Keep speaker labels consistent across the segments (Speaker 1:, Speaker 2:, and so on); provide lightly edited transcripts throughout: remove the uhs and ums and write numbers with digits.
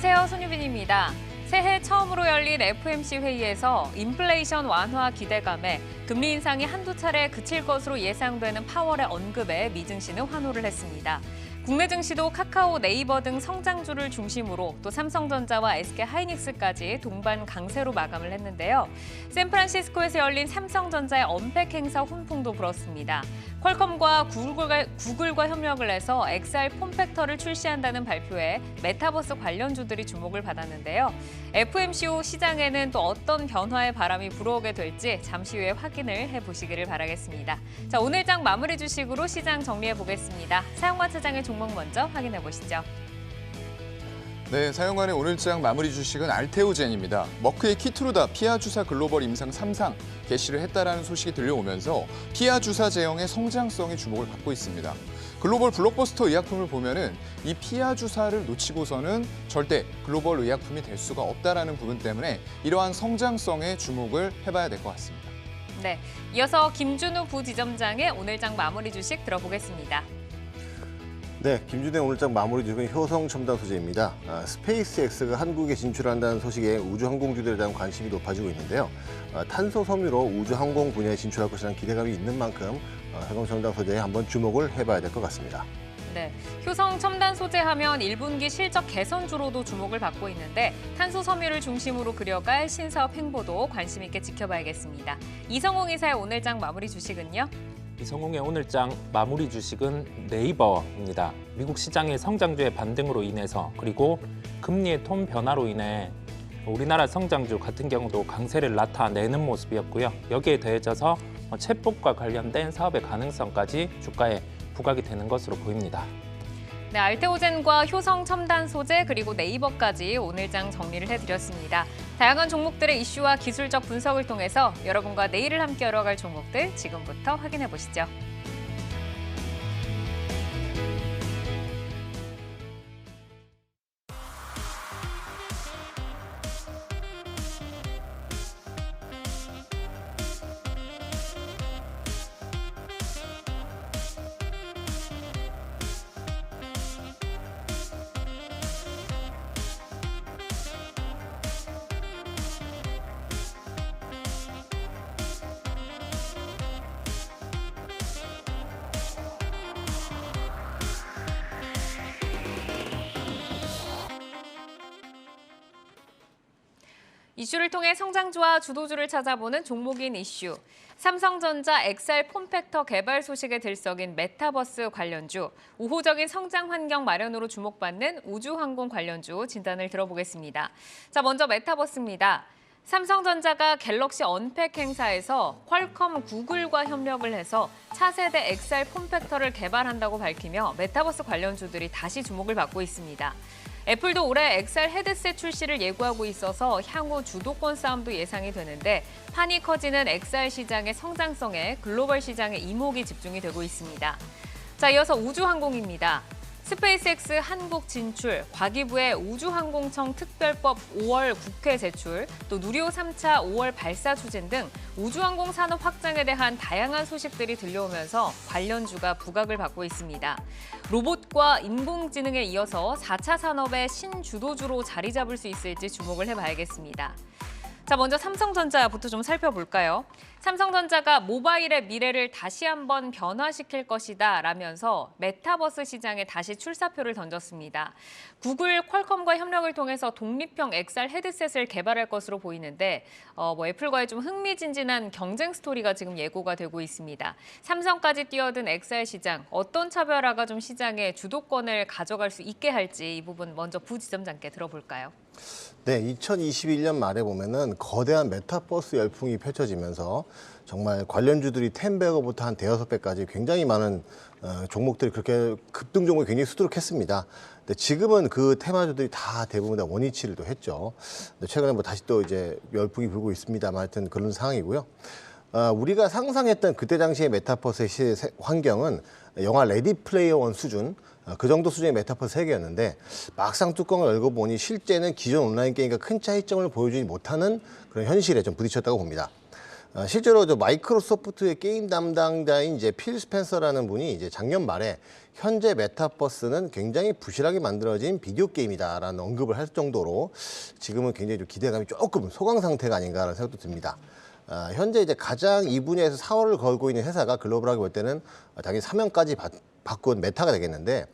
Speaker 1: 안녕하세요. 손유빈입니다. 새해 처음으로 열린 FOMC 회의에서 인플레이션 완화 기대감에 금리 인상이 한두 차례 그칠 것으로 예상되는 파월의 언급에 미증시는 환호를 했습니다. 국내 증시도 카카오, 네이버 등 성장주를 중심으로 또 삼성전자와 SK하이닉스까지 동반 강세로 마감을 했는데요. 샌프란시스코에서 열린 삼성전자의 언팩 행사 훈풍도 불었습니다. 퀄컴과 구글과 협력을 해서 XR 폼팩터를 출시한다는 발표에 메타버스 관련주들이 주목을 받았는데요. FOMC 후 시장에는 또 어떤 변화의 바람이 불어오게 될지 잠시 후에 확인을 해보시기를 바라겠습니다. 자, 오늘 장 마무리 주식으로 시장 정리해보겠습니다. 사용관 차장의 종목 먼저 확인해보시죠.
Speaker 2: 네, 사용관의 오늘장 마무리 주식은 알테오젠입니다. 머크의 키트루다 피아 주사 글로벌 임상 3상 개시를 했다라는 소식이 들려오면서 피아 주사 제형의 성장성이 주목을 받고 있습니다. 글로벌 블록버스터 의약품을 보면은 이 피아 주사를 놓치고서는 절대 글로벌 의약품이 될 수가 없다라는 부분 때문에 이러한 성장성에 주목을 해봐야 될 것 같습니다.
Speaker 1: 네, 이어서 김준우 부지점장의 오늘장 마무리 주식 들어보겠습니다.
Speaker 3: 네, 김준의 오늘장 마무리 주식은 효성첨단 소재입니다. 스페이스X가 한국에 진출한다는 소식에 우주항공주들에 대한 관심이 높아지고 있는데요. 탄소 섬유로 우주항공 분야에 진출할 것이라는 기대감이 있는 만큼 효성첨단 소재에 한번 주목을 해봐야 될 것 같습니다.
Speaker 1: 네, 효성 첨단 소재 하면 1분기 실적 개선주로도 주목을 받고 있는데 탄소 섬유를 중심으로 그려갈 신사업 행보도 관심 있게 지켜봐야겠습니다. 이성홍 이사의 오늘장 마무리 주식은요?
Speaker 4: 이성홍의 오늘장 마무리 주식은 네이버입니다. 미국 시장의 성장주의 반등으로 인해서 그리고 금리의 톤 변화로 인해 우리나라 성장주 같은 경우도 강세를 나타내는 모습이었고요. 여기에 더해져서 챗봇과 관련된 사업의 가능성까지 주가에 부각이 되는 것으로 보입니다.
Speaker 1: 네, 알테오젠과 효성 첨단 소재 그리고 네이버까지 오늘장 정리를 해드렸습니다. 다양한 종목들의 이슈와 기술적 분석을 통해서 여러분과 내일을 함께 열어갈 종목들 지금부터 확인해 보시죠. 이슈를 통해 성장주와 주도주를 찾아보는 종목인 이슈. 삼성전자 XR 폼팩터 개발 소식에 들썩인 메타버스 관련주, 우호적인 성장 환경 마련으로 주목받는 우주항공 관련주 진단을 들어보겠습니다. 자, 먼저 메타버스입니다. 삼성전자가 갤럭시 언팩 행사에서 퀄컴, 구글과 협력을 해서 차세대 XR 폼팩터를 개발한다고 밝히며 메타버스 관련주들이 다시 주목을 받고 있습니다. 애플도 올해 XR 헤드셋 출시를 예고하고 있어서 향후 주도권 싸움도 예상이 되는데 판이 커지는 XR 시장의 성장성에 글로벌 시장의 이목이 집중이 되고 있습니다. 자, 이어서 우주항공입니다. 스페이스X 한국 진출, 과기부의 우주항공청 특별법 5월 국회 제출, 또 누리호 3차 5월 발사 추진 등 우주항공 산업 확장에 대한 다양한 소식들이 들려오면서 관련주가 부각을 받고 있습니다. 로봇과 인공지능에 이어서 4차 산업의 신주도주로 자리 잡을 수 있을지 주목을 해봐야겠습니다. 자, 먼저 삼성전자부터 좀 살펴볼까요? 삼성전자가 모바일의 미래를 다시 한번 변화시킬 것이다 라면서 메타버스 시장에 다시 출사표를 던졌습니다. 구글, 퀄컴과 협력을 통해서 독립형 XR 헤드셋을 개발할 것으로 보이는데 애플과의 좀 흥미진진한 경쟁 스토리가 지금 예고가 되고 있습니다. 삼성까지 뛰어든 XR 시장, 어떤 차별화가 좀 시장의 주도권을 가져갈 수 있게 할지 이 부분 먼저 부지점장께 들어볼까요?
Speaker 3: 네, 2021년 말에 보면은 거대한 메타버스 열풍이 펼쳐지면서 정말 관련주들이 10배부터 한 대여섯 배까지 굉장히 많은 종목들이 그렇게 급등 종목이 굉장히 수두룩했습니다. 근데 지금은 그 테마주들이 다 대부분 다 원위치를 또 했죠. 근데 최근에 뭐 다시 또 이제 열풍이 불고 있습니다만 하여튼 그런 상황이고요. 우리가 상상했던 그때 당시의 메타버스의 환경은 영화 레디 플레이어 원 수준, 그 정도 수준의 메타버스 세계였는데 막상 뚜껑을 열고 보니 실제는 기존 온라인 게임과 큰 차이점을 보여주지 못하는 그런 현실에 좀 부딪혔다고 봅니다. 실제로 저 마이크로소프트의 게임 담당자인 이제 필 스펜서라는 분이 이제 작년 말에 현재 메타버스는 굉장히 부실하게 만들어진 비디오 게임이다라는 언급을 할 정도로 지금은 굉장히 좀 기대감이 조금 소강 상태가 아닌가라는 생각도 듭니다. 현재 이제 가장 이 분야에서 사활을 걸고 있는 회사가 글로벌하게 볼 때는 당연히 사명까지 바꾼 메타가 되겠는데,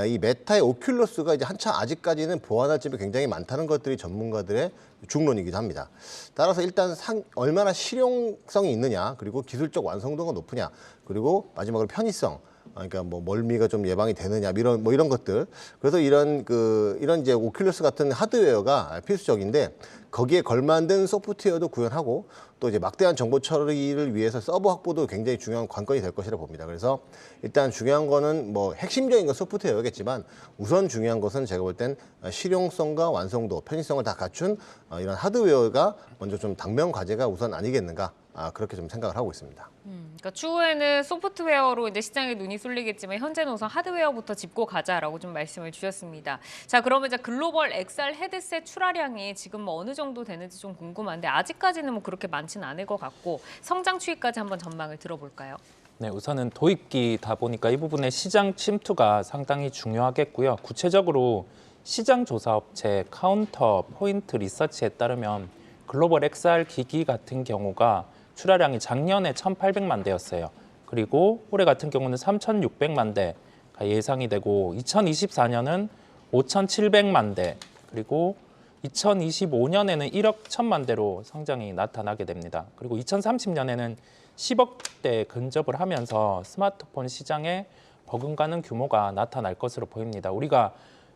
Speaker 3: 이 메타의 오큘러스가 이제 한참 아직까지는 보완할 점이 굉장히 많다는 것들이 전문가들의 중론이기도 합니다. 따라서 일단 얼마나 실용성이 있느냐, 그리고 기술적 완성도가 높으냐, 그리고 마지막으로 편의성, 그러니까 뭐 멀미가 좀 예방이 되느냐, 이런 것들. 그래서 이런 이제 오큘러스 같은 하드웨어가 필수적인데, 거기에 걸맞는 소프트웨어도 구현하고 또 이제 막대한 정보 처리를 위해서 서버 확보도 굉장히 중요한 관건이 될 것이라 봅니다. 그래서 일단 중요한 거는 뭐 핵심적인 건 소프트웨어겠지만 우선 중요한 것은 제가 볼 땐 실용성과 완성도, 편의성을 다 갖춘 이런 하드웨어가 먼저 좀 당면 과제가 우선 아니겠는가, 그렇게 좀 생각을 하고 있습니다.
Speaker 1: 그러니까 추후에는 소프트웨어로 이제 시장에 눈이 쏠리겠지만 현재는 우선 하드웨어부터 짚고 가자라고 좀 말씀을 주셨습니다. 자, 그러면 이제 글로벌 XR 헤드셋 출하량이 지금 뭐 어느 정도 되는지 좀 궁금한데 아직까지는 뭐 그렇게 많지는 않을 것 같고 성장 추이까지 한번 전망을 들어볼까요?
Speaker 4: 네, 우선은 도입기다 보니까 이 부분의 시장 침투가 상당히 중요하겠고요. 구체적으로 시장 조사 업체 카운터 포인트 리서치에 따르면 글로벌 XR 기기 같은 경우가 출하량이 작년에 1,800만 대였어요. 그리고 올해 같은 경우는 3,600만 대가 예상이 되고 2024년은 5,700만 대, 그리고 2025년에는 1억 1천만 대로 성장이 나타나게 됩니다. 그리고 2030년에는 10억 대 근접을 하면서 스마트폰 시장에 버금가는 규모가 나타날 것으로 보입니다. 우리가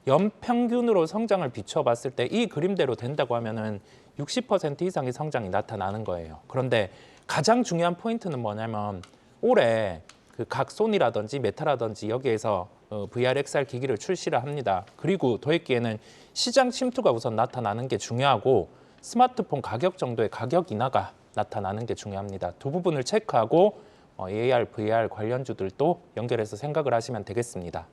Speaker 4: 연평균으로 성장을 비춰봤을 때 이 그림대로 된다고 하면은 60% 이상의 성장이 나타나는 거예요. 그런데 가장 중요한 포인트는 뭐냐면 올해 그 각 소니라든지 메타라든지 여기에서 VR, XR 기기를 출시를 합니다. 그리고 도입기에는 시장 침투가 우선 나타나는 게 중요하고 스마트폰 가격 정도의 가격 인하가 나타나는 게 중요합니다. 두 부분을 체크하고 AR, VR 관련주들도 연결해서 생각을 하시면 되겠습니다.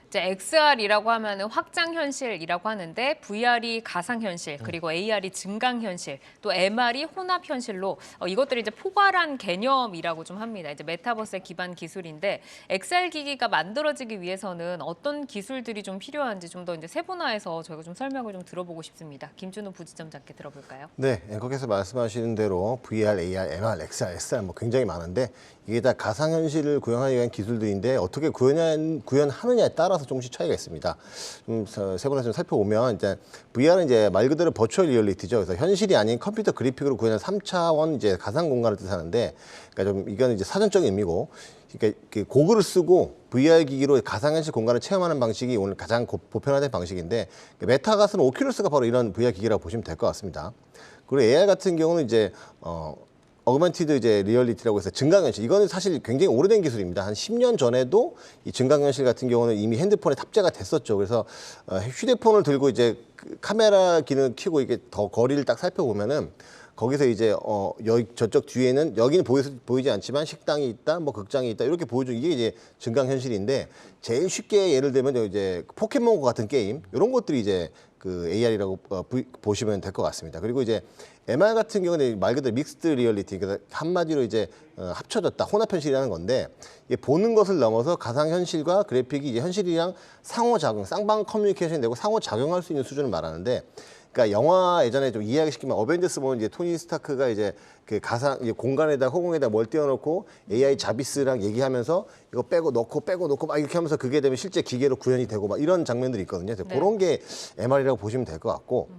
Speaker 1: 이제 XR이라고 하면은 확장 현실이라고 하는데 VR이 가상 현실, 그리고 AR이 증강 현실, 또 MR이 혼합 현실로 이것들이 이제 포괄한 개념이라고 좀 합니다. 이제 메타버스의 기반 기술인데 XR 기기가 만들어지기 위해서는 어떤 기술들이 좀 필요한지 좀 더 이제 세분화해서 저희가 좀 설명을 좀 들어보고 싶습니다. 김준호 부지점장께 들어볼까요?
Speaker 3: 네, 앵커께서 말씀하시는 대로 VR, AR, MR, XR, SR 뭐 굉장히 많은데 이게 다 가상현실을 구현하기 위한 기술들인데 어떻게 구현하느냐에 따라서 조금씩 차이가 있습니다. 세분화해서 좀 살펴보면 이제 VR은 이제 말 그대로 버추얼 리얼리티죠. 그래서 현실이 아닌 컴퓨터 그래픽으로 구현한 3차원 이제 가상 공간을 뜻하는데, 그러니까 좀 이거는 이제 사전적인 의미고, 그러니까 고글을 쓰고 VR 기기로 가상현실 공간을 체험하는 방식이 오늘 가장 보편화된 방식인데, 메타가스는 오큘러스가 바로 이런 VR 기기라고 보시면 될 것 같습니다. 그리고 AR 같은 경우는 이제 어그먼티드 이제 리얼리티라고 해서 증강현실, 이거는 사실 굉장히 오래된 기술입니다. 한 10년 전에도 이 증강현실 같은 경우는 이미 핸드폰에 탑재가 됐었죠. 그래서 휴대폰을 들고 이제 카메라 기능을 켜고 이게 더 거리를 딱 살펴보면은 거기서 이제 여기 저쪽 뒤에는 여기는 보이지 않지만 식당이 있다, 뭐 극장이 있다 이렇게 보여줘. 이게 이제 증강현실인데 제일 쉽게 예를 들면 이제 포켓몬고 같은 게임 이런 것들이 이제 그 AR이라고 보시면 될 것 같습니다. 그리고 이제 MR 같은 경우는 말 그대로 믹스드 리얼리티, 그러니까 한마디로 이제 합쳐졌다, 혼합 현실이라는 건데, 이게 보는 것을 넘어서 가상 현실과 그래픽이 이제 현실이랑 상호작용, 쌍방 커뮤니케이션이 되고 상호작용할 수 있는 수준을 말하는데, 그러니까 영화 예전에 좀 이해하기 시키면 어벤져스 보면 이제 토니 스타크가 이제 그 가상 이제 공간에다 허공에다 뭘 띄워놓고 AI 자비스랑 얘기하면서 이거 빼고 넣고 막 이렇게 하면서 그게 되면 실제 기계로 구현이 되고 막 이런 장면들이 있거든요.
Speaker 1: 네.
Speaker 3: 그런 게 MR이라고 보시면 될 것 같고.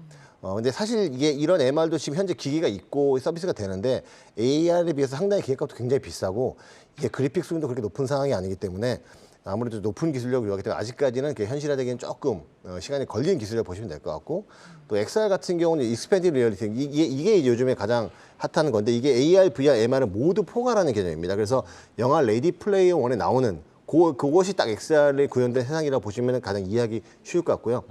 Speaker 3: 근데 사실 이게 이런 MR도 지금 현재 기기가 있고 서비스가 되는데 AR에 비해서 상당히 기계값도 굉장히 비싸고 이게 그래픽 수준도 그렇게 높은 상황이 아니기 때문에 아무래도 높은 기술력을 요하기 때문에 아직까지는 현실화되기엔 조금 시간이 걸리는 기술이라고 보시면 될 것 같고, 또 XR 같은 경우는 익스펜디브 리얼리티, 이게 요즘에 가장 핫한 건데 이게 AR, VR, MR을 모두 포괄하는 개념입니다. 그래서 영화 레디 플레이어 1에 나오는 그것이 딱 XR에 구현된 세상이라고 보시면 가장 이해하기 쉬울 것 같고요.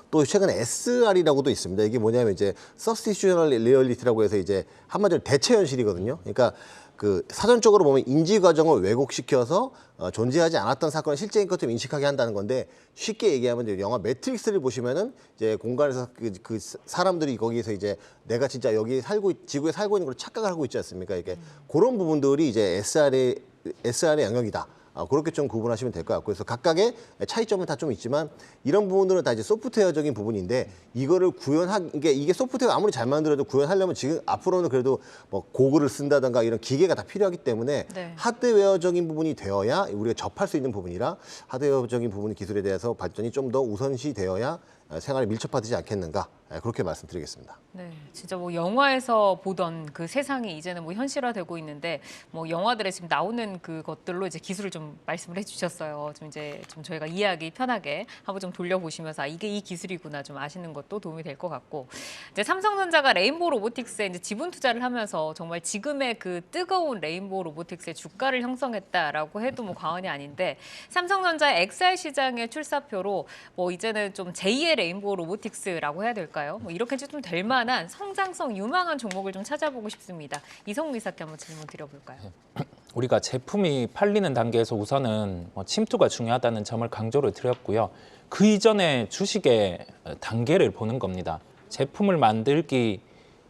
Speaker 3: 또 최근에 SR이라고도 있습니다. 이게 뭐냐면 이제 서스티튜셔널 리얼리티라고 해서 이제 한마디로 대체 현실이거든요. 그러니까 그 사전적으로 보면 인지 과정을 왜곡시켜서 존재하지 않았던 사건을 실제인 것처럼 인식하게 한다는 건데 쉽게 얘기하면 이제 영화 매트릭스를 보시면은 이제 공간에서 그 사람들이 거기에서 이제 내가 진짜 여기 지구에 살고 있는 걸 착각을 하고 있지 않습니까? 이게 그런 부분들이 이제 SR의 영역이다. 그렇게 좀 구분하시면 될 것 같고, 그래서 각각의 차이점은 다 좀 있지만 이런 부분들은 다 이제 소프트웨어적인 부분인데 이거를 이게 소프트웨어 아무리 잘 만들어도 구현하려면 지금 앞으로는 그래도 뭐 고글을 쓴다든가 이런 기계가 다 필요하기 때문에
Speaker 1: 네.
Speaker 3: 하드웨어적인 부분이 되어야 우리가 접할 수 있는 부분이라 하드웨어적인 부분 기술에 대해서 발전이 좀 더 우선시 되어야 생활에 밀접하지 않겠는가 그렇게 말씀드리겠습니다.
Speaker 1: 네, 진짜 뭐 영화에서 보던 그 세상이 이제는 뭐 현실화되고 있는데 뭐 영화들에 지금 나오는 그것들로 이제 기술을 좀 말씀을 해주셨어요. 좀 이제 좀 저희가 이해하기 편하게 한번 좀 돌려보시면서 아, 이게 이 기술이구나 좀 아시는 것도 도움이 될 것 같고, 이제 삼성전자가 레인보우 로보틱스에 이제 지분 투자를 하면서 정말 지금의 그 뜨거운 레인보우 로보틱스의 주가를 형성했다라고 해도 뭐 과언이 아닌데, 삼성전자의 XR 시장의 출사표로 뭐 이제는 좀 제2의 레인보우 로보틱스라고 해야 될까요? 뭐 이렇게 좀 될 만한 성장성 유망한 종목을 좀 찾아보고 싶습니다. 이성우 이사께 한번 질문 드려볼까요?
Speaker 4: 우리가 제품이 팔리는 단계에서 우선은 침투가 중요하다는 점을 강조를 드렸고요. 그 이전에 주식의 단계를 보는 겁니다. 제품을 만들기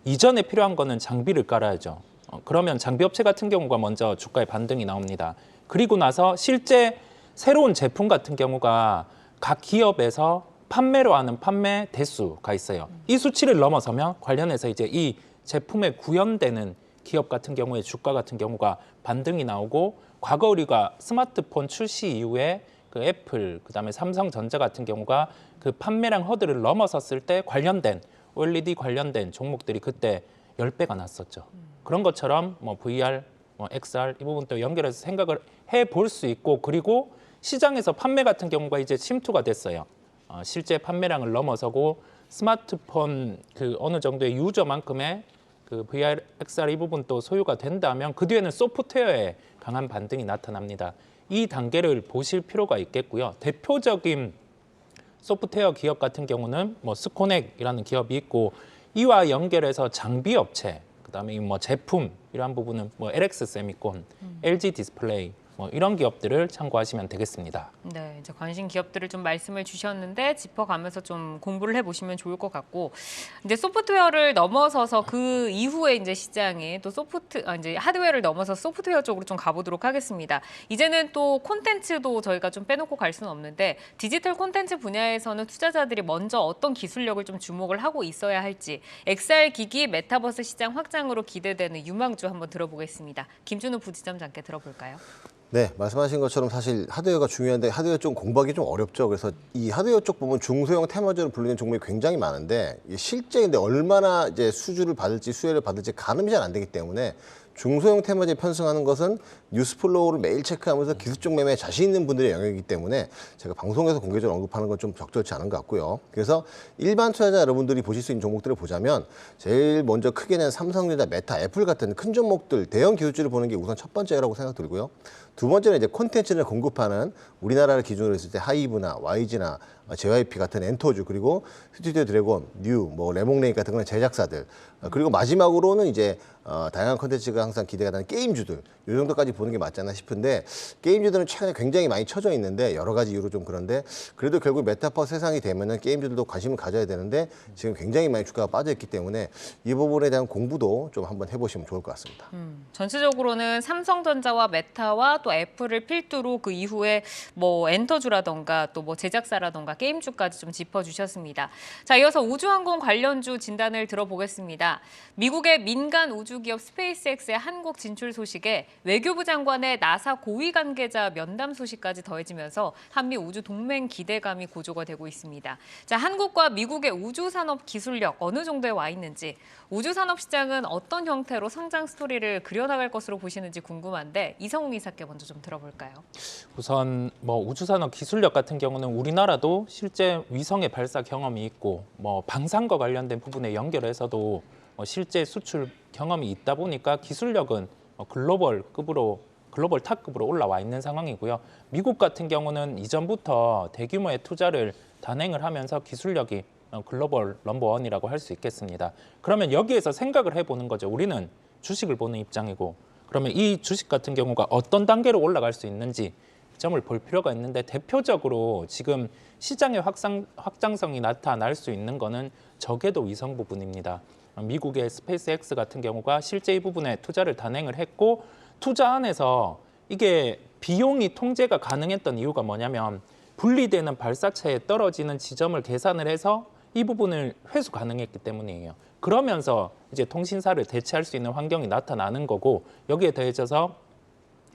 Speaker 4: 이전에 필요한 거는 장비를 깔아야죠. 그러면 장비 업체 같은 경우가 먼저 주가에 반등이 나옵니다. 그리고 나서 실제 새로운 제품 같은 경우가 각 기업에서 판매로 하는 판매 대수가 있어요. 이 수치를 넘어서면 관련해서 이제 이 제품에 구현되는 기업 같은 경우에 주가 같은 경우가 반등이 나오고, 과거 우리가 스마트폰 출시 이후에 그 애플, 그다음에 삼성전자 같은 경우가 그 판매량 허들을 넘어섰을 때 관련된 OLED 관련된 종목들이 그때 10배가 났었죠. 그런 것처럼 뭐 VR, 뭐 XR 이 부분도 연결해서 생각을 해볼 수 있고, 그리고 시장에서 판매 같은 경우가 이제 침투가 됐어요. 실제 판매량을 넘어서고 스마트폰 그 어느 정도의 유저만큼의 그 VR, XR 이 부분도 소유가 된다면 그 뒤에는 소프트웨어에 강한 반등이 나타납니다. 이 단계를 보실 필요가 있겠고요. 대표적인 소프트웨어 기업 같은 경우는 뭐 스코넥이라는 기업이 있고, 이와 연결해서 장비 업체, 그다음에 뭐 제품 이러한 부분은 뭐 LX 세미콘, LG 디스플레이 뭐 이런 기업들을 참고하시면 되겠습니다.
Speaker 1: 네, 이제 관심 기업들을 좀 말씀을 주셨는데 짚어가면서 좀 공부를 해보시면 좋을 것 같고, 이제 소프트웨어를 넘어서서 그 이후에 이제 시장이 또 이제 하드웨어를 넘어서 소프트웨어 쪽으로 좀 가보도록 하겠습니다. 이제는 또 콘텐츠도 저희가 좀 빼놓고 갈 수는 없는데, 디지털 콘텐츠 분야에서는 투자자들이 먼저 어떤 기술력을 좀 주목을 하고 있어야 할지, XR 기기 메타버스 시장 확장으로 기대되는 유망주 한번 들어보겠습니다. 김준우 부지점장께 들어볼까요?
Speaker 3: 네, 말씀하신 것처럼 사실 하드웨어가 중요한데 하드웨어 쪽 공부하기 좀 어렵죠. 그래서 이 하드웨어 쪽 보면 중소형 테마주로 불리는 종목이 굉장히 많은데 실제 근데 얼마나 이제 수혜를 받을지 가늠이 잘 안 되기 때문에 중소형 테마주에 편승하는 것은 뉴스플로우를 매일 체크하면서 기술적 매매에 자신 있는 분들의 영역이기 때문에 제가 방송에서 공개적으로 언급하는 건 좀 적절치 않은 것 같고요. 그래서 일반 투자자 여러분들이 보실 수 있는 종목들을 보자면 제일 먼저 크게는 삼성전자, 메타, 애플 같은 큰 종목들, 대형 기술주를 보는 게 우선 첫 번째라고 생각 들고요. 두 번째는 이제 콘텐츠를 공급하는 우리나라를 기준으로 했을 때 하이브나 YG나 JYP 같은 엔터주, 그리고 스튜디오 드래곤, 뉴, 뭐 레몽레인 같은 그런 제작사들, 그리고 마지막으로는 이제 다양한 콘텐츠가 항상 기대가 되는 게임주들, 이 정도까지 보는 게 맞지 않나 싶은데, 게임주들은 최근에 굉장히 많이 쳐져 있는데 여러 가지 이유로 좀 그런데 그래도 결국 메타버스 세상이 되면은 게임주들도 관심을 가져야 되는데 지금 굉장히 많이 주가가 빠져 있기 때문에 이 부분에 대한 공부도 좀 한번 해보시면 좋을 것 같습니다.
Speaker 1: 전체적으로는 삼성전자와 메타와 또 애플을 필두로 그 이후에 뭐 엔터주라던가 또 뭐 제작사라던가 게임주까지 좀 짚어주셨습니다. 자, 이어서 우주항공 관련주 진단을 들어보겠습니다. 미국의 민간 우주기업 스페이스X의 한국 진출 소식에 외교부 장관의 나사 고위 관계자 면담 소식까지 더해지면서 한미 우주 동맹 기대감이 고조가 되고 있습니다. 자, 한국과 미국의 우주산업 기술력 어느 정도에 와 있는지, 우주산업 시장은 어떤 형태로 성장 스토리를 그려나갈 것으로 보시는지 궁금한데 이성웅 이사께 먼저 좀 들어볼까요?
Speaker 4: 우선 뭐 우주산업 기술력 같은 경우는 우리나라도 실제 위성의 발사 경험이 있고, 뭐 방산과 관련된 부분에 연결해서도 실제 수출 경험이 있다 보니까 기술력은 글로벌 탑급으로 올라와 있는 상황이고요. 미국 같은 경우는 이전부터 대규모의 투자를 단행을 하면서 기술력이 글로벌 넘버원이라고 할 수 있겠습니다. 그러면 여기에서 생각을 해보는 거죠. 우리는 주식을 보는 입장이고 그러면 이 주식 같은 경우가 어떤 단계로 올라갈 수 있는지 점을 볼 필요가 있는데 대표적으로 지금 시장의 확장성이 나타날 수 있는 거는 저궤도 위성 부분입니다. 미국의 스페이스X 같은 경우가 실제 이 부분에 투자를 단행을 했고 투자 안에서 이게 비용이 통제가 가능했던 이유가 뭐냐면 분리되는 발사체에 떨어지는 지점을 계산을 해서 이 부분을 회수 가능했기 때문이에요. 그러면서 이제 통신사를 대체할 수 있는 환경이 나타나는 거고 여기에 더해져서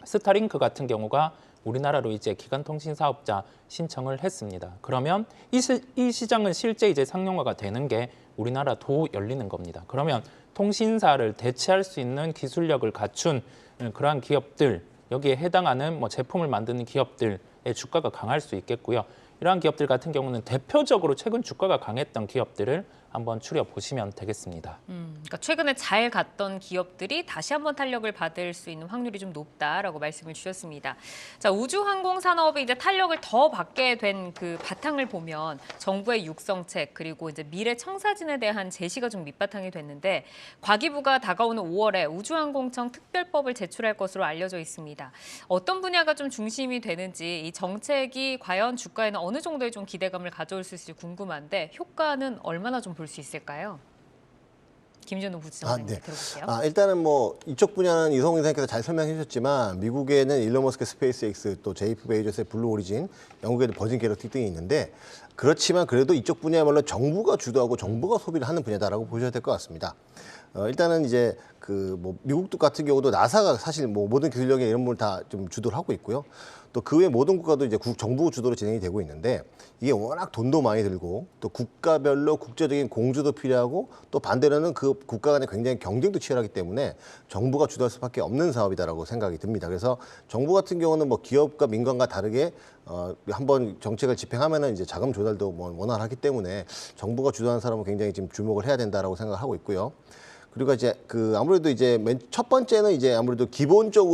Speaker 4: 스타링크 같은 경우가 우리나라로 이제 기간통신 사업자 신청을 했습니다. 그러면 이 시장은 실제 이제 상용화가 되는 게 우리나라도 열리는 겁니다. 그러면 통신사를 대체할 수 있는 기술력을 갖춘 그러한 기업들, 여기에 해당하는 뭐 제품을 만드는 기업들의 주가가 강할 수 있겠고요. 이러한 기업들 같은 경우는 대표적으로 최근 주가가 강했던 기업들을 한번 추려보시면 되겠습니다.
Speaker 1: 그러니까 최근에 잘 갔던 기업들이 다시 한번 탄력을 받을 수 있는 확률이 좀 높다라고 말씀을 주셨습니다. 자, 우주항공 산업이 이제 탄력을 더 받게 된 그 바탕을 보면 정부의 육성책 그리고 이제 미래 청사진에 대한 제시가 좀 밑바탕이 됐는데 과기부가 다가오는 5월에 우주항공청 특별법을 제출할 것으로 알려져 있습니다. 어떤 분야가 좀 중심이 되는지 이 정책이 과연 주가에는 어느 정도의 좀 기대감을 가져올 수 있을지 궁금한데 효과는 얼마나 좀 볼 수 있을까요? 김준호 부지사님 들어볼게요.
Speaker 3: 일단은 뭐 이쪽 분야는 이성훈 선생님께서 잘 설명해 주셨지만 미국에는 일론 머스크 스페이스X 또 제이프 베이조스의 블루 오리진, 영국에는 버진 갤럭틱 등이 있는데 그렇지만 그래도 이쪽 분야야말로 정부가 주도하고 정부가 소비를 하는 분야다라고 보셔야 될 것 같습니다. 일단은 이제 그 뭐 미국 같은 경우도 나사가 사실 뭐 모든 기술력이나 이런 부분을 다 좀 주도를 하고 있고요. 또 그 외 모든 국가도 이제 정부 주도로 진행이 되고 있는데 이게 워낙 돈도 많이 들고 또 국가별로 국제적인 공조도 필요하고 또 반대로는 그 국가 간의 굉장히 경쟁도 치열하기 때문에 정부가 주도할 수밖에 없는 사업이다라고 생각이 듭니다. 그래서 정부 같은 경우는 뭐 기업과 민간과 다르게 한번 정책을 집행하면은 이제 자금 조달도 뭐 원활하기 때문에 정부가 주도하는 사람은 굉장히 지금 주목을 해야 된다라고 생각을 하고 있고요. 그리고 이제 그 아무래도 이제 첫 번째는 이제 아무래도 기본적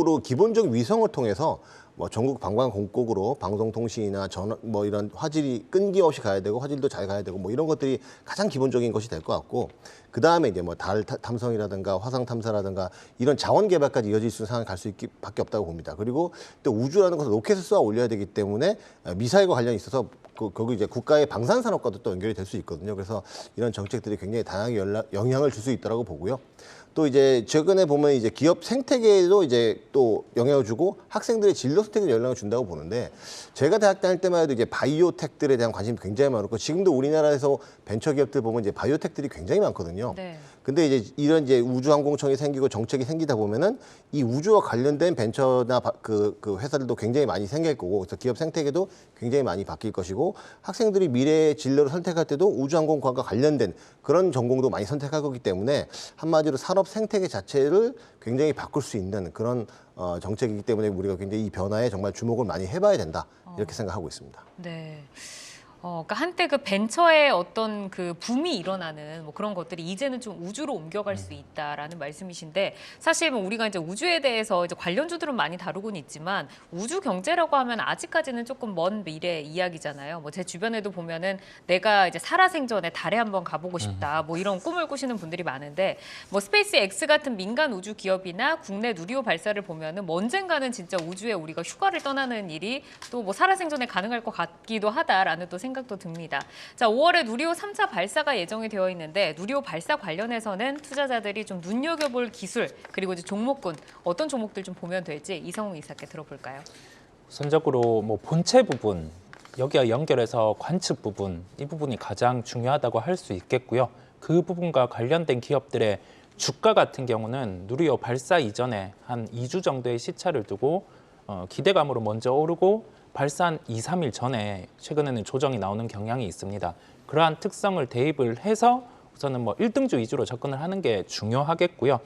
Speaker 3: 위성을 통해서 뭐 전국 방방곡곡으로 방송통신이나 뭐 이런 화질이 끊김없이 가야 되고 화질도 잘 가야 되고 뭐 이런 것들이 가장 기본적인 것이 될 것 같고 그 다음에 이제 뭐 달 탐성이라든가 화성 탐사라든가 이런 자원 개발까지 이어질 수 있는 상황이 갈 수 밖에 없다고 봅니다. 그리고 또 우주라는 것은 로켓을 쏘아 올려야 되기 때문에 미사일과 관련이 있어서 거기 이제 국가의 방산 산업과도 또 연결이 될 수 있거든요. 그래서 이런 정책들이 굉장히 다양하게 영향을 줄 수 있다고 보고요. 또 이제 최근에 보면 이제 기업 생태계에도 이제 또 영향을 주고 학생들의 진로 선택에 영향을 준다고 보는데 제가 대학 다닐 때만 해도 이제 바이오텍들에 대한 관심이 굉장히 많았고 지금도 우리나라에서 벤처 기업들 보면 이제 바이오텍들이 굉장히 많거든요.
Speaker 1: 네.
Speaker 3: 근데 이제 이런 이제 우주항공청이 생기고 정책이 생기다 보면은 이 우주와 관련된 벤처나 그 회사들도 굉장히 많이 생길 거고 그래서 기업 생태계도 굉장히 많이 바뀔 것이고 학생들이 미래의 진로를 선택할 때도 우주항공과가 관련된 그런 전공도 많이 선택할 거기 때문에 한마디로 산업 생태계 자체를 굉장히 바꿀 수 있는 그런 정책이기 때문에 우리가 굉장히 이 변화에 정말 주목을 많이 해봐야 된다 이렇게 생각하고 있습니다.
Speaker 1: 네. 그러니까 한때 그 벤처의 어떤 그 붐이 일어나는 뭐 그런 것들이 이제는 좀 우주로 옮겨갈 수 있다라는 말씀이신데 사실 뭐 우리가 이제 우주에 대해서 이제 관련주들은 많이 다루고는 있지만 우주 경제라고 하면 아직까지는 조금 먼 미래 이야기잖아요. 뭐 제 주변에도 보면은 내가 이제 살아생전에 달에 한번 가보고 싶다 뭐 이런 꿈을 꾸시는 분들이 많은데 뭐 스페이스X 같은 민간 우주 기업이나 국내 누리호 발사를 보면은 뭐 언젠가는 진짜 우주에 우리가 휴가를 떠나는 일이 또 뭐 살아생전에 가능할 것 같기도 하다라는 또 생각도 듭니다. 자, 5월에 누리호 3차 발사가 예정이 되어 있는데 누리호 발사 관련해서는 투자자들이 좀 눈여겨볼 기술 그리고 이제 종목군 어떤 종목들 좀 보면 될지 이성웅 이사께 들어볼까요?
Speaker 4: 우선적으로 뭐 본체 부분 여기와 연결해서 관측 부분 이 부분이 가장 중요하다고 할 수 있겠고요. 그 부분과 관련된 기업들의 주가 같은 경우는 누리호 발사 이전에 한 2주 정도의 시차를 두고 기대감으로 먼저 오르고 발사한 2, 3일 전에 최근에는 조정이 나오는 경향이 있습니다. 그러한 특성을 대입을 해서 우선은 뭐 1등주 위주로 접근을 하는 게 중요하겠고요.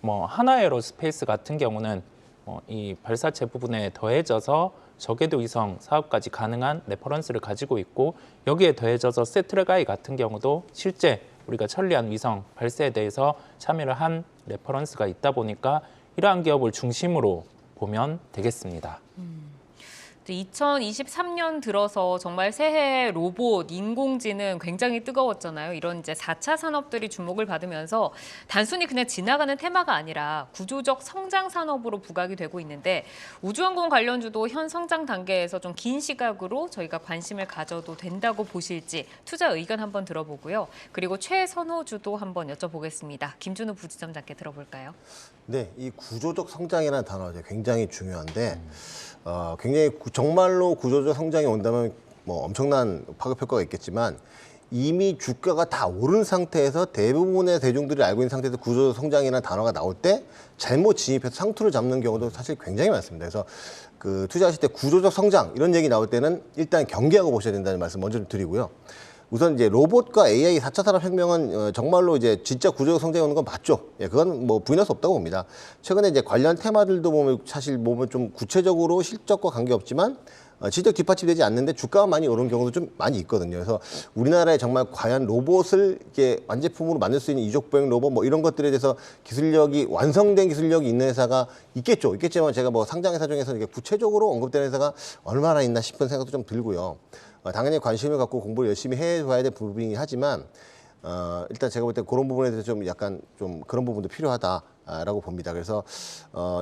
Speaker 4: 뭐 하나에로스페이스 같은 경우는 이 발사체 부분에 더해져서 저궤도 위성 사업까지 가능한 레퍼런스를 가지고 있고 여기에 더해져서 세트레가이 같은 경우도 실제 우리가 천리안 위성 발사에 대해서 참여를 한 레퍼런스가 있다 보니까 이러한 기업을 중심으로 보면 되겠습니다.
Speaker 1: 2023년 들어서 정말 새해 로봇, 인공지능 굉장히 뜨거웠잖아요. 이런 이제 4차 산업들이 주목을 받으면서 단순히 그냥 지나가는 테마가 아니라 구조적 성장 산업으로 부각이 되고 있는데 우주항공 관련주도 현 성장 단계에서 좀 긴 시각으로 저희가 관심을 가져도 된다고 보실지 투자 의견 한번 들어보고요. 그리고 최선호주도 한번 여쭤보겠습니다. 김준우 부지점장께 들어볼까요?
Speaker 3: 네, 이 구조적 성장이라는 단어 굉장히 중요한데 굉장히 정말로 구조적 성장이 온다면 뭐 엄청난 파급 효과가 있겠지만 이미 주가가 다 오른 상태에서 대부분의 대중들이 알고 있는 상태에서 구조적 성장이라는 단어가 나올 때 잘못 진입해서 상투를 잡는 경우도 사실 굉장히 많습니다. 그래서 그 투자하실 때 구조적 성장 이런 얘기 나올 때는 일단 경계하고 보셔야 된다는 말씀 먼저 좀 드리고요. 우선 이제 로봇과 AI 4차 산업혁명은 정말로 이제 진짜 구조적 성장이 오는 건 맞죠. 예, 그건 뭐 부인할 수 없다고 봅니다. 최근에 이제 관련 테마들도 보면 사실 좀 구체적으로 실적과 관계없지만 실적 뒷받침되지 않는데 주가가 많이 오른 경우도 좀 많이 있거든요. 그래서 우리나라에 정말 과연 로봇을 이렇게 완제품으로 만들 수 있는 이족보행 로봇 뭐 이런 것들에 대해서 기술력이 완성된 기술력이 있는 회사가 있겠죠. 있겠지만 제가 뭐 상장 회사 중에서 이렇게 구체적으로 언급되는 회사가 얼마나 있나 싶은 생각도 좀 들고요. 당연히 관심을 갖고 공부를 열심히 해봐야 될 부분이긴 하지만 일단 제가 볼 때 그런 부분에 대해서 좀 약간 좀 그런 부분도 필요하다라고 봅니다. 그래서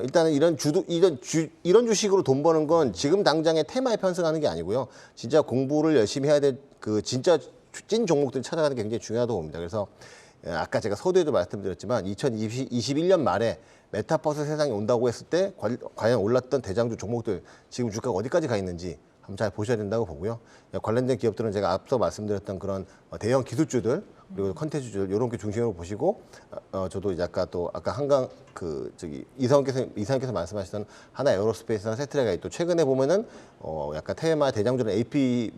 Speaker 3: 일단은 이런 주식으로 돈 버는 건 지금 당장의 테마에 편승하는 게 아니고요. 진짜 공부를 열심히 해야 될 그 진짜 찐 종목들 찾아가는 게 굉장히 중요하다고 봅니다. 그래서 아까 제가 서두에도 말씀드렸지만 2021년 말에 메타버스 세상이 온다고 했을 때 과연 올랐던 대장주 종목들 지금 주가가 어디까지 가 있는지 한번 잘 보셔야 된다고 보고요. 관련된 기업들은 제가 앞서 말씀드렸던 그런 대형 기술주들 그리고 컨텐츠주들 이런 게 중심으로 보시고 저도 이제 아까 한강 이사원께서 말씀하셨던 하나 에어로스페이스나 세트레가 또 최근에 보면은 약간 테마 대장주는 AP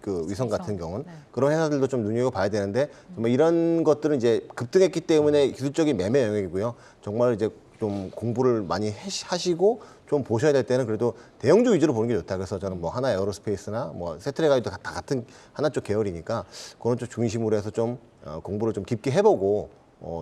Speaker 3: 그 위성 같은 경우는 그런 회사들도 좀 눈여겨봐야 되는데 정말 이런 것들은 이제 급등했기 때문에 기술적인 매매 영역이고요. 정말 이제 좀 공부를 많이 하시고 좀 보셔야 될 때는 그래도 대형주 위주로 보는 게 좋다. 그래서 저는 뭐 하나 에어로스페이스나 뭐 세트레가도 다 같은 하나 쪽 계열이니까 그런 쪽 중심으로 해서 좀 공부를 좀 깊게 해보고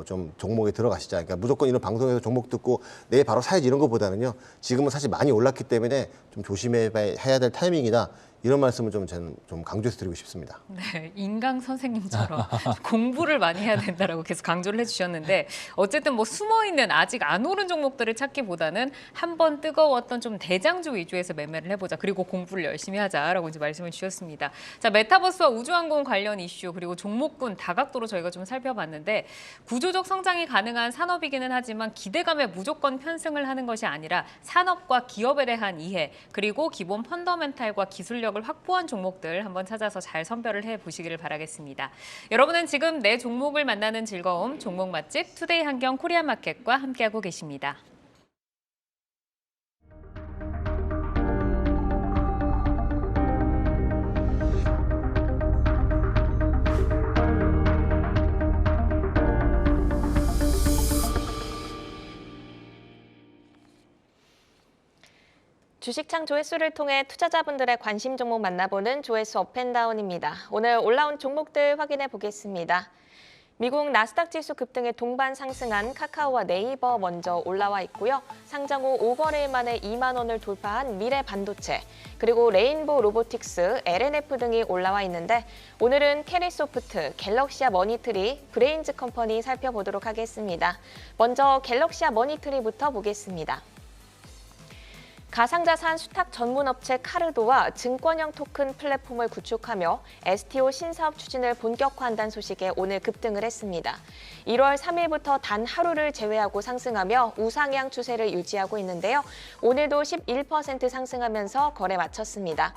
Speaker 3: 좀 종목에 들어가시자. 그러니까 무조건 이런 방송에서 종목 듣고 내일 바로 사야지 이런 것보다는요. 지금은 사실 많이 올랐기 때문에 좀 조심해야 될 타이밍이다. 이런 말씀을 저는 좀 강조해서 드리고 싶습니다.
Speaker 1: 네, 인강 선생님처럼 공부를 많이 해야 된다라고 계속 강조를 해주셨는데 어쨌든 뭐 숨어있는 아직 안 오른 종목들을 찾기보다는 한번 뜨거웠던 좀 대장주 위주에서 매매를 해보자. 그리고 공부를 열심히 하자라고 이제 말씀을 주셨습니다. 자, 메타버스와 우주항공 관련 이슈 그리고 종목군 다각도로 저희가 좀 살펴봤는데 구조적 성장이 가능한 산업이기는 하지만 기대감에 무조건 편승을 하는 것이 아니라 산업과 기업에 대한 이해 그리고 기본 펀더멘탈과 기술력을 확보한 종목들 한번 찾아서 잘 선별을 해보시기를 바라겠습니다. 여러분은 지금 내 종목을 만나는 즐거움, 종목 맛집 투데이 한경 코리아마켓과 함께하고 계십니다.
Speaker 5: 주식창 조회수를 통해 투자자분들의 관심 종목 만나보는 조회수 업앤다운입니다. 오늘 올라온 종목들 확인해 보겠습니다. 미국 나스닥 지수 급등에 동반 상승한 카카오와 네이버 먼저 올라와 있고요. 상장 후 5거래일 만에 2만 원을 돌파한 미래반도체, 그리고 레인보우 로보틱스, LNF 등이 올라와 있는데 오늘은 캐리소프트, 갤럭시아 머니트리, 브레인즈 컴퍼니 살펴보도록 하겠습니다. 먼저 갤럭시아 머니트리부터 보겠습니다. 가상자산 수탁 전문업체 카르도와 증권형 토큰 플랫폼을 구축하며 STO 신사업 추진을 본격화한다는 소식에 오늘 급등을 했습니다. 1월 3일부터 단 하루를 제외하고 상승하며 우상향 추세를 유지하고 있는데요. 오늘도 11% 상승하면서 거래 마쳤습니다.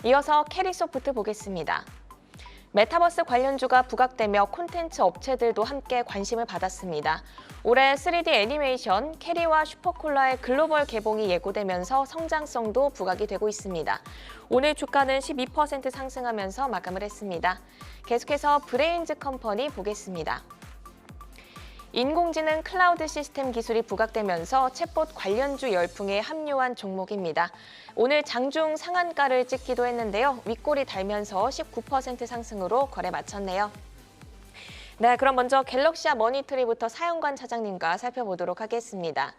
Speaker 5: 이어서 캐리소프트 보겠습니다. 메타버스 관련주가 부각되며 콘텐츠 업체들도 함께 관심을 받았습니다. 올해 3D 애니메이션 캐리와 슈퍼콜라의 글로벌 개봉이 예고되면서 성장성도 부각이 되고 있습니다. 오늘 주가는 12% 상승하면서 마감을 했습니다. 계속해서 브레인즈 컴퍼니 보겠습니다. 인공지능 클라우드 시스템 기술이 부각되면서 챗봇 관련주 열풍에 합류한 종목입니다. 오늘 장중 상한가를 찍기도 했는데요. 윗골이 달면서 19% 상승으로 거래 마쳤네요. 네, 그럼 먼저 갤럭시아 머니트리부터 사용관 차장님과 살펴보도록 하겠습니다.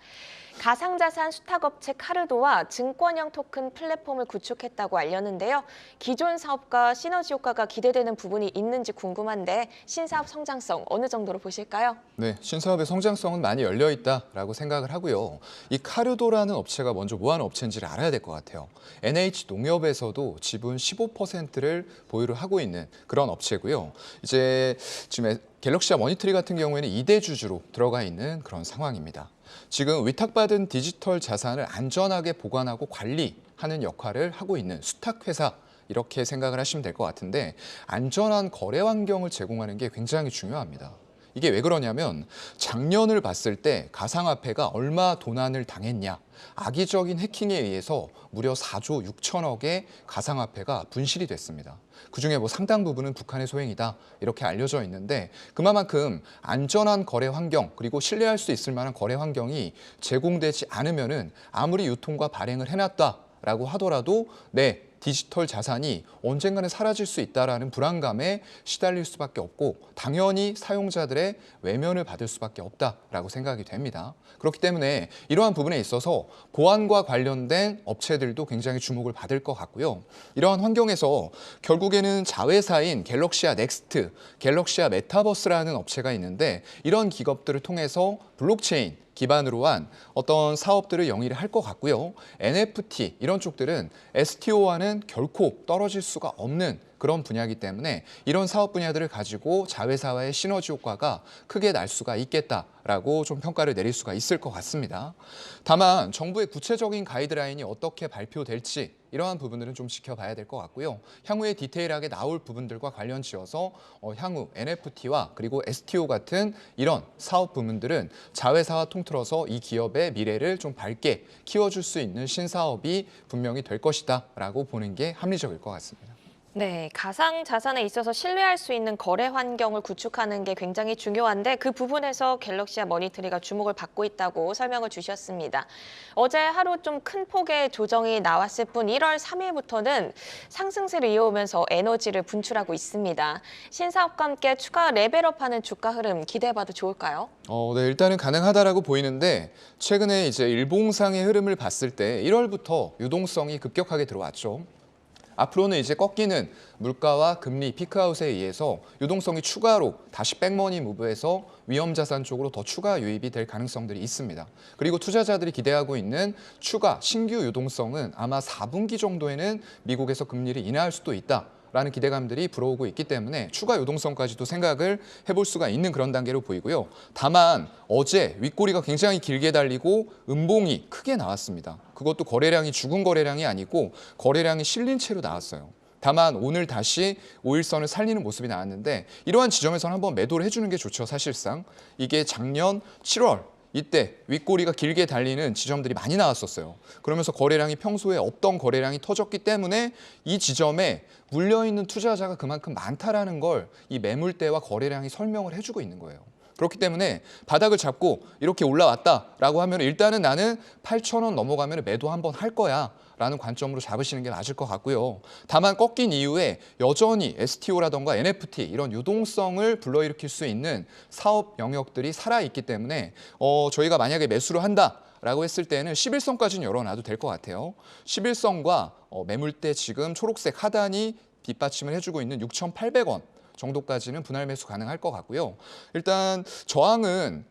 Speaker 5: 가상자산 수탁업체 카르도와 증권형 토큰 플랫폼을 구축했다고 알렸는데요. 기존 사업과 시너지 효과가 기대되는 부분이 있는지 궁금한데 신사업 성장성 어느 정도로 보실까요?
Speaker 2: 네, 신사업의 성장성은 많이 열려 있다라고 생각을 하고요. 이 카르도라는 업체가 먼저 뭐 하는 업체인지를 알아야 될 것 같아요. NH농협에서도 지분 15%를 보유를 하고 있는 그런 업체고요. 이제 지금 갤럭시아 머니트리 같은 경우에는 2대 주주로 들어가 있는 그런 상황입니다. 지금 위탁받은 디지털 자산을 안전하게 보관하고 관리하는 역할을 하고 있는 수탁회사 이렇게 생각을 하시면 될 것 같은데 안전한 거래 환경을 제공하는 게 굉장히 중요합니다. 이게 왜 그러냐면 작년을 봤을 때 가상화폐가 얼마 도난을 당했냐. 악의적인 해킹에 의해서 무려 4조 6천억의 가상화폐가 분실이 됐습니다. 그중에 뭐 상당 부분은 북한의 소행이다 이렇게 알려져 있는데 그만큼 안전한 거래 환경 그리고 신뢰할 수 있을 만한 거래 환경이 제공되지 않으면은 아무리 유통과 발행을 해놨다라고 하더라도 디지털 자산이 언젠가는 사라질 수 있다라는 불안감에 시달릴 수밖에 없고 당연히 사용자들의 외면을 받을 수밖에 없다라고 생각이 됩니다. 그렇기 때문에 이러한 부분에 있어서 보안과 관련된 업체들도 굉장히 주목을 받을 것 같고요. 이러한 환경에서 결국에는 자회사인 갤럭시아 넥스트, 갤럭시아 메타버스라는 업체가 있는데 이런 기업들을 통해서 블록체인 기반으로 한 어떤 사업들을 영위를 할 것 같고요. NFT 이런 쪽들은 STO와는 결코 떨어질 수가 없는 그런 분야이기 때문에 이런 사업 분야들을 가지고 자회사와의 시너지 효과가 크게 날 수가 있겠다라고 좀 평가를 내릴 수가 있을 것 같습니다. 다만 정부의 구체적인 가이드라인이 어떻게 발표될지 이러한 부분들은 좀 지켜봐야 될 것 같고요. 향후에 디테일하게 나올 부분들과 관련 지어서 향후 NFT와 그리고 STO 같은 이런 사업 부문들은 자회사와 통틀어서 이 기업의 미래를 좀 밝게 키워줄 수 있는 신사업이 분명히 될 것이다라고 보는 게 합리적일 것 같습니다.
Speaker 5: 네, 가상 자산에 있어서 신뢰할 수 있는 거래 환경을 구축하는 게 굉장히 중요한데 그 부분에서 갤럭시아 머니트리가 주목을 받고 있다고 설명을 주셨습니다. 어제 하루 좀 큰 폭의 조정이 나왔을 뿐 1월 3일부터는 상승세를 이어오면서 에너지를 분출하고 있습니다. 신사업과 함께 추가 레벨업하는 주가 흐름 기대해봐도 좋을까요?
Speaker 2: 네, 일단은 가능하다라고 보이는데 최근에 이제 일봉상의 흐름을 봤을 때 1월부터 유동성이 급격하게 들어왔죠. 앞으로는 이제 꺾이는 물가와 금리 피크아웃에 의해서 유동성이 추가로 다시 백머니 무브에서 위험자산 쪽으로 더 추가 유입이 될 가능성들이 있습니다. 그리고 투자자들이 기대하고 있는 추가 신규 유동성은 아마 4분기 정도에는 미국에서 금리를 인하할 수도 있다. 라는 기대감들이 불어오고 있기 때문에 추가 유동성까지도 생각을 해볼 수가 있는 그런 단계로 보이고요. 다만 어제 윗꼬리가 굉장히 길게 달리고 음봉이 크게 나왔습니다. 그것도 거래량이 죽은 거래량이 아니고 거래량이 실린 채로 나왔어요. 다만 오늘 다시 5일선을 살리는 모습이 나왔는데 이러한 지점에서는 한번 매도를 해주는 게 좋죠. 사실상 이게 작년 7월 이때 윗꼬리가 길게 달리는 지점들이 많이 나왔었어요. 그러면서 거래량이 평소에 없던 거래량이 터졌기 때문에 이 지점에 물려있는 투자자가 그만큼 많다라는 걸 이 매물대와 거래량이 설명을 해주고 있는 거예요. 그렇기 때문에 바닥을 잡고 이렇게 올라왔다라고 하면 일단은 나는 8,000원 넘어가면 매도 한번 할 거야. 라는 관점으로 잡으시는 게 맞을 것 같고요. 다만 꺾인 이후에 여전히 STO라던가 NFT 이런 유동성을 불러일으킬 수 있는 사업 영역들이 살아있기 때문에 저희가 만약에 매수를 한다라고 했을 때는 11선까지는 열어놔도 될 것 같아요. 11선과 매물대 지금 초록색 하단이 뒷받침을 해주고 있는 6,800원. 정도까지는 분할 매수 가능할 것 같고요. 일단 저항은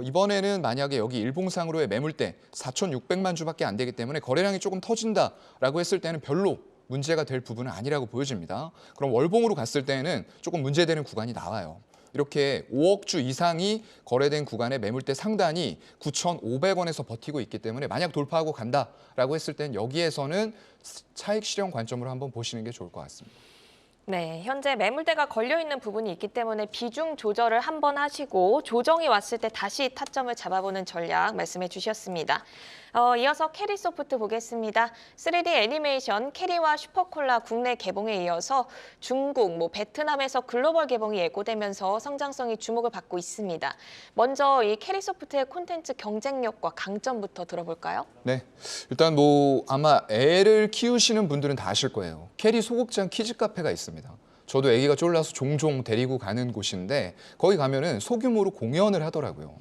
Speaker 2: 이번에는 만약에 여기 일봉상으로의 매물대 4,600만 주밖에 안 되기 때문에 거래량이 조금 터진다라고 했을 때는 별로 문제가 될 부분은 아니라고 보여집니다. 그럼 월봉으로 갔을 때는 조금 문제되는 구간이 나와요. 이렇게 5억 주 이상이 거래된 구간의 매물대 상단이 9,500원에서 버티고 있기 때문에 만약 돌파하고 간다라고 했을 때는 여기에서는 차익 실현 관점으로 한번 보시는 게 좋을 것 같습니다.
Speaker 5: 네, 현재 매물대가 걸려있는 부분이 있기 때문에 비중 조절을 한번 하시고 조정이 왔을 때 다시 타점을 잡아보는 전략 말씀해 주셨습니다. 이어서 캐리소프트 보겠습니다. 3D 애니메이션 캐리와 슈퍼콜라 국내 개봉에 이어서 중국, 베트남에서 글로벌 개봉이 예고되면서 성장성이 주목을 받고 있습니다. 먼저 이 캐리소프트의 콘텐츠 경쟁력과 강점부터 들어볼까요?
Speaker 2: 네, 일단 아마 애를 키우시는 분들은 다 아실 거예요. 캐리 소극장 키즈 카페가 있습니다. 저도 아기가 쫄라서 종종 데리고 가는 곳인데 거기 가면은 소규모로 공연을 하더라고요.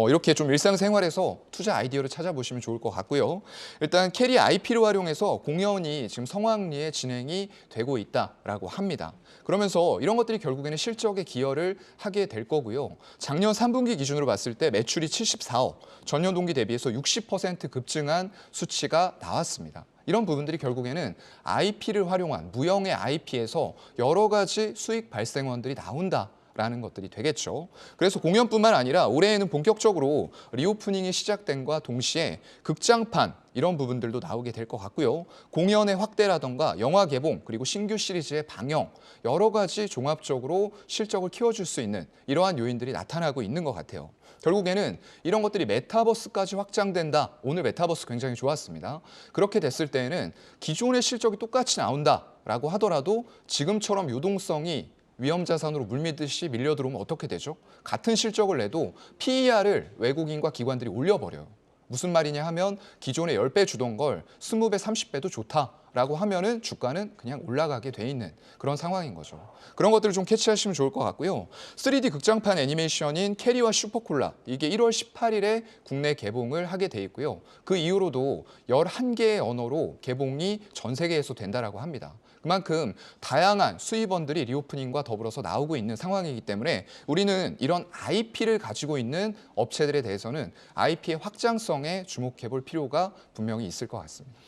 Speaker 2: 이렇게 좀 일상생활에서 투자 아이디어를 찾아보시면 좋을 것 같고요. 일단 캐리 IP를 활용해서 공연이 지금 성황리에 진행이 되고 있다라고 합니다. 그러면서 이런 것들이 결국에는 실적에 기여를 하게 될 거고요. 작년 3분기 기준으로 봤을 때 매출이 74억, 전년 동기 대비해서 60% 급증한 수치가 나왔습니다. 이런 부분들이 결국에는 IP를 활용한 무형의 IP에서 여러 가지 수익 발생원들이 나온다라는 것들이 되겠죠. 그래서 공연뿐만 아니라 올해에는 본격적으로 리오프닝이 시작된과 동시에 극장판 이런 부분들도 나오게 될 것 같고요. 공연의 확대라던가 영화 개봉 그리고 신규 시리즈의 방영 여러 가지 종합적으로 실적을 키워줄 수 있는 이러한 요인들이 나타나고 있는 것 같아요. 결국에는 이런 것들이 메타버스까지 확장된다. 오늘 메타버스 굉장히 좋았습니다. 그렇게 됐을 때에는 기존의 실적이 똑같이 나온다라고 하더라도 지금처럼 유동성이 위험자산으로 물밀듯이 밀려들어오면 어떻게 되죠? 같은 실적을 내도 PER을 외국인과 기관들이 올려버려요. 무슨 말이냐 하면 기존에 10배 주던 걸 20배, 30배도 좋다라고 하면은 주가는 그냥 올라가게 돼 있는 그런 상황인 거죠. 그런 것들을 좀 캐치하시면 좋을 것 같고요. 3D 극장판 애니메이션인 캐리와 슈퍼콜라 이게 1월 18일에 국내 개봉을 하게 돼 있고요. 그 이후로도 11개의 언어로 개봉이 전 세계에서 된다라고 합니다. 그만큼 다양한 수입원들이 리오프닝과 더불어서 나오고 있는 상황이기 때문에 우리는 이런 IP를 가지고 있는 업체들에 대해서는 IP의 확장성에 주목해 볼 필요가 분명히 있을 것 같습니다.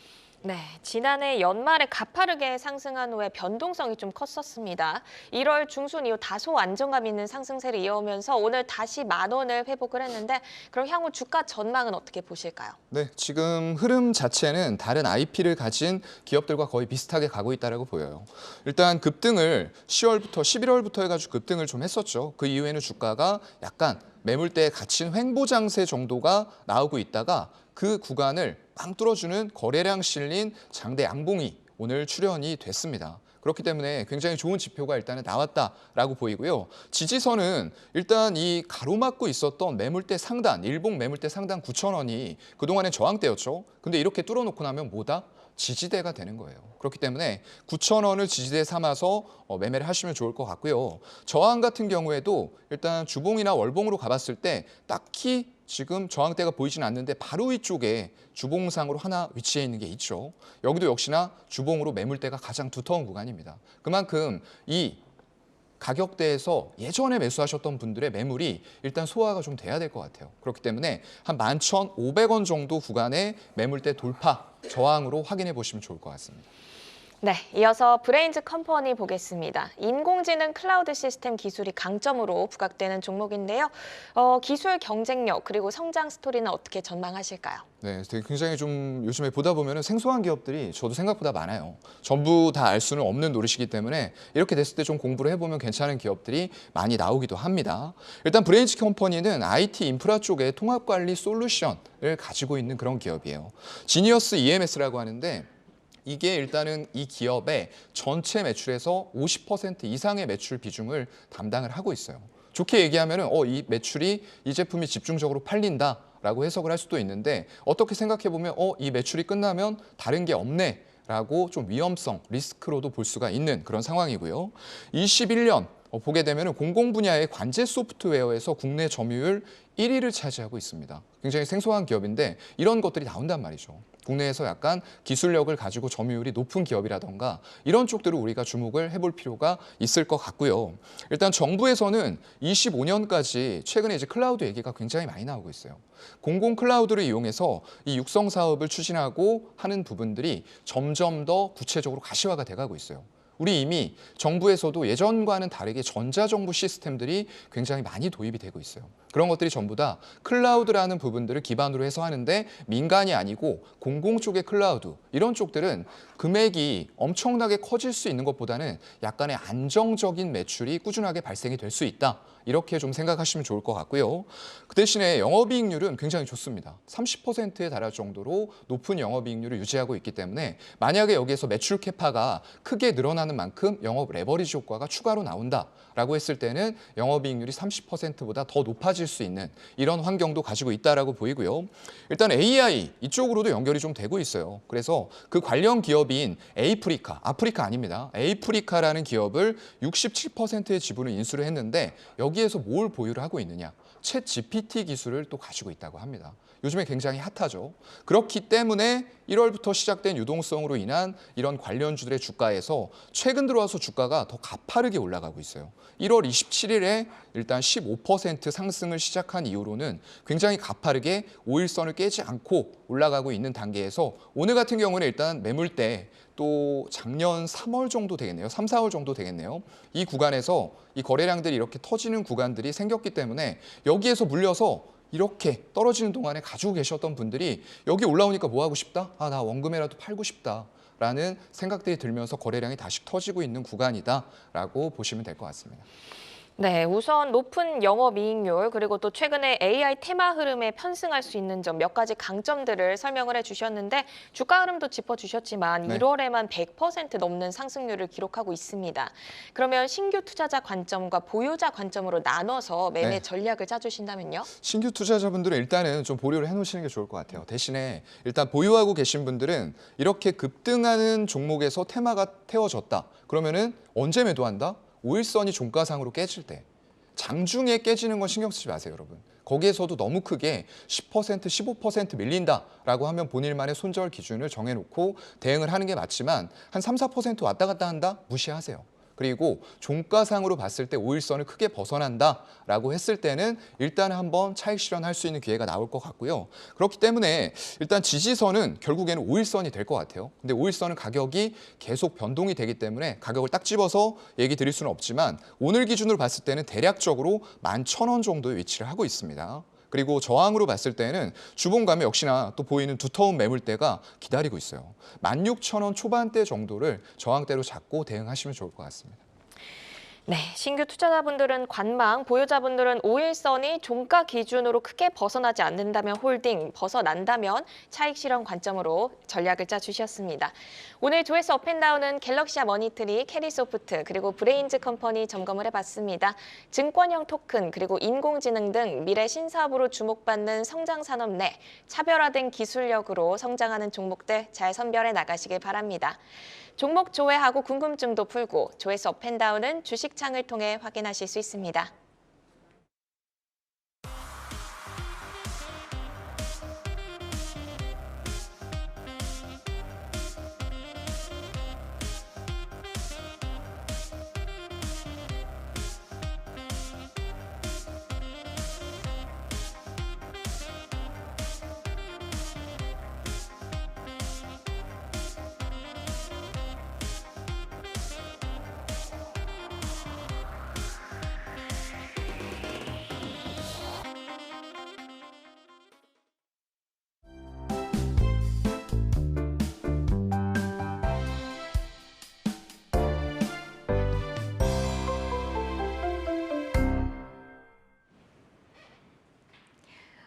Speaker 5: 네, 지난해 연말에 가파르게 상승한 후에 변동성이 좀 컸었습니다. 1월 중순 이후 다소 안정감 있는 상승세를 이어오면서 오늘 다시 10,000원을 회복을 했는데 그럼 향후 주가 전망은 어떻게 보실까요?
Speaker 2: 네, 지금 흐름 자체는 다른 IP를 가진 기업들과 거의 비슷하게 가고 있다고 보여요. 일단 급등을 10월부터 11월부터 해가지고 급등을 좀 했었죠. 그 이후에는 주가가 약간 매물대에 갇힌 횡보장세 정도가 나오고 있다가 그 구간을 빵 뚫어주는 거래량 실린 장대 양봉이 오늘 출현이 됐습니다. 그렇기 때문에 굉장히 좋은 지표가 일단은 나왔다라고 보이고요. 지지선은 일단 이 가로막고 있었던 매물대 상단, 일봉 매물대 상단 9,000원이 그동안의 저항대였죠. 근데 이렇게 뚫어놓고 나면 뭐다? 지지대가 되는 거예요. 그렇기 때문에 9,000원을 지지대 삼아서 매매를 하시면 좋을 것 같고요. 저항 같은 경우에도 일단 주봉이나 월봉으로 가봤을 때 딱히 지금 저항대가 보이진 않는데 바로 위쪽에 주봉상으로 하나 위치해 있는 게 있죠. 여기도 역시나 주봉으로 매물대가 가장 두터운 구간입니다. 그만큼 이 가격대에서 예전에 매수하셨던 분들의 매물이 일단 소화가 좀 돼야 될 것 같아요. 그렇기 때문에 한 11,500원 정도 구간의 매물대 돌파 저항으로 확인해 보시면 좋을 것 같습니다.
Speaker 5: 네, 이어서 브레인즈 컴퍼니 보겠습니다. 인공지능 클라우드 시스템 기술이 강점으로 부각되는 종목인데요. 기술 경쟁력 그리고 성장 스토리는 어떻게 전망하실까요?
Speaker 2: 네, 되게 굉장히 좀 요즘에 보다 보면 생소한 기업들이 저도 생각보다 많아요. 전부 다 알 수는 없는 노릇이기 때문에 이렇게 됐을 때 좀 공부를 해보면 괜찮은 기업들이 많이 나오기도 합니다. 일단 브레인즈 컴퍼니는 IT 인프라 쪽의 통합관리 솔루션을 가지고 있는 그런 기업이에요. 지니어스 EMS라고 하는데 이게 일단은 이 기업의 전체 매출에서 50% 이상의 매출 비중을 담당을 하고 있어요. 좋게 얘기하면은 이 매출이 이 제품이 집중적으로 팔린다라고 해석을 할 수도 있는데 어떻게 생각해 보면 이 매출이 끝나면 다른 게 없네. 라고 좀 위험성, 리스크로도 볼 수가 있는 그런 상황이고요. 21년 보게 되면 공공 분야의 관제 소프트웨어에서 국내 점유율 1위를 차지하고 있습니다. 굉장히 생소한 기업인데 이런 것들이 나온단 말이죠. 국내에서 약간 기술력을 가지고 점유율이 높은 기업이라던가 이런 쪽들을 우리가 주목을 해볼 필요가 있을 것 같고요. 일단 정부에서는 25년까지 최근에 이제 클라우드 얘기가 굉장히 많이 나오고 있어요. 공공 클라우드를 이용해서 이 육성 사업을 추진하고 하는 부분들이 점점 더 구체적으로 가시화가 돼가고 있어요. 우리 이미 정부에서도 예전과는 다르게 전자정부 시스템들이 굉장히 많이 도입이 되고 있어요. 그런 것들이 전부 다 클라우드라는 부분들을 기반으로 해서 하는데 민간이 아니고 공공 쪽의 클라우드 이런 쪽들은 금액이 엄청나게 커질 수 있는 것보다는 약간의 안정적인 매출이 꾸준하게 발생이 될 수 있다. 이렇게 좀 생각하시면 좋을 것 같고요. 그 대신에 영업이익률은 굉장히 좋습니다. 30%에 달할 정도로 높은 영업이익률을 유지하고 있기 때문에 만약에 여기에서 매출 캐파가 크게 늘어나는 만큼 영업 레버리지 효과가 추가로 나온다라고 했을 때는 영업이익률이 30%보다 더 높아질 수 있는 이런 환경도 가지고 있다라고 보이고요. 일단 AI 이쪽으로도 연결이 좀 되고 있어요. 그래서 그 관련 기업인 에이프리카, 아프리카 아닙니다. 에이프리카라는 기업을 67%의 지분을 인수를 했는데 여기에서 뭘 보유를 하고 있느냐? 챗 GPT 기술을 또 가지고 있다고 합니다. 요즘에 굉장히 핫하죠. 그렇기 때문에 1월부터 시작된 유동성으로 인한 이런 관련주들의 주가에서 최근 들어와서 주가가 더 가파르게 올라가고 있어요. 1월 27일에 일단 15% 상승을 시작한 이후로는 굉장히 가파르게 5일선을 깨지 않고 올라가고 있는 단계에서 오늘 같은 경우는 일단 매물대 또 작년 3월 정도 되겠네요. 3, 4월 정도 되겠네요. 이 구간에서 이 거래량들이 이렇게 터지는 구간들이 생겼기 때문에 여기에서 물려서 이렇게 떨어지는 동안에 가지고 계셨던 분들이 여기 올라오니까 뭐 하고 싶다? 아, 나 원금에라도 팔고 싶다. 라는 생각들이 들면서 거래량이 다시 터지고 있는 구간이다라고 보시면 될 것 같습니다.
Speaker 5: 네, 우선 높은 영업이익률 그리고 또 최근에 AI 테마 흐름에 편승할 수 있는 점 몇 가지 강점들을 설명을 해주셨는데 주가 흐름도 짚어주셨지만
Speaker 2: 네.
Speaker 5: 1월에만 100% 넘는 상승률을 기록하고 있습니다. 그러면 신규 투자자 관점과 보유자 관점으로 나눠서 매매
Speaker 2: 네.
Speaker 5: 전략을 짜주신다면요?
Speaker 2: 신규 투자자분들은 일단은 좀 보류를 해놓으시는 게 좋을 것 같아요. 대신에 일단 보유하고 계신 분들은 이렇게 급등하는 종목에서 테마가 태워졌다. 그러면은 언제 매도한다? 5일선이 종가상으로 깨질 때. 장중에 깨지는 건 신경 쓰지 마세요, 여러분. 거기에서도 너무 크게 10%, 15% 밀린다라고 하면 본인만의 손절 기준을 정해놓고 대응을 하는 게 맞지만 한 3, 4% 왔다 갔다 한다? 무시하세요. 그리고 종가상으로 봤을 때 5일선을 크게 벗어난다라고 했을 때는 일단 한번 차익 실현할 수 있는 기회가 나올 것 같고요. 그렇기 때문에 일단 지지선은 결국에는 5일선이 될 것 같아요. 근데 5일선은 가격이 계속 변동이 되기 때문에 가격을 딱 집어서 얘기 드릴 수는 없지만 오늘 기준으로 봤을 때는 대략적으로 11,000원 정도의 위치를 하고 있습니다. 그리고 저항으로 봤을 때는 주봉감에 역시나 또 보이는 두터운 매물대가 기다리고 있어요. 16,000원 초반대 정도를 저항대로 잡고 대응하시면 좋을 것 같습니다.
Speaker 5: 네, 신규 투자자분들은 관망, 보유자분들은 5일선이 종가 기준으로 크게 벗어나지 않는다면 홀딩, 벗어난다면 차익 실현 관점으로 전략을 짜주셨습니다. 오늘 조회수 업앤다운은 갤럭시아 머니트리, 캐리소프트, 그리고 브레인즈 컴퍼니 점검을 해봤습니다. 증권형 토큰, 그리고 인공지능 등 미래 신사업으로 주목받는 성장 산업 내 차별화된 기술력으로 성장하는 종목들 잘 선별해 나가시길 바랍니다. 종목 조회하고 궁금증도 풀고 조회수 업앤다운은 주식창을 통해 확인하실 수 있습니다.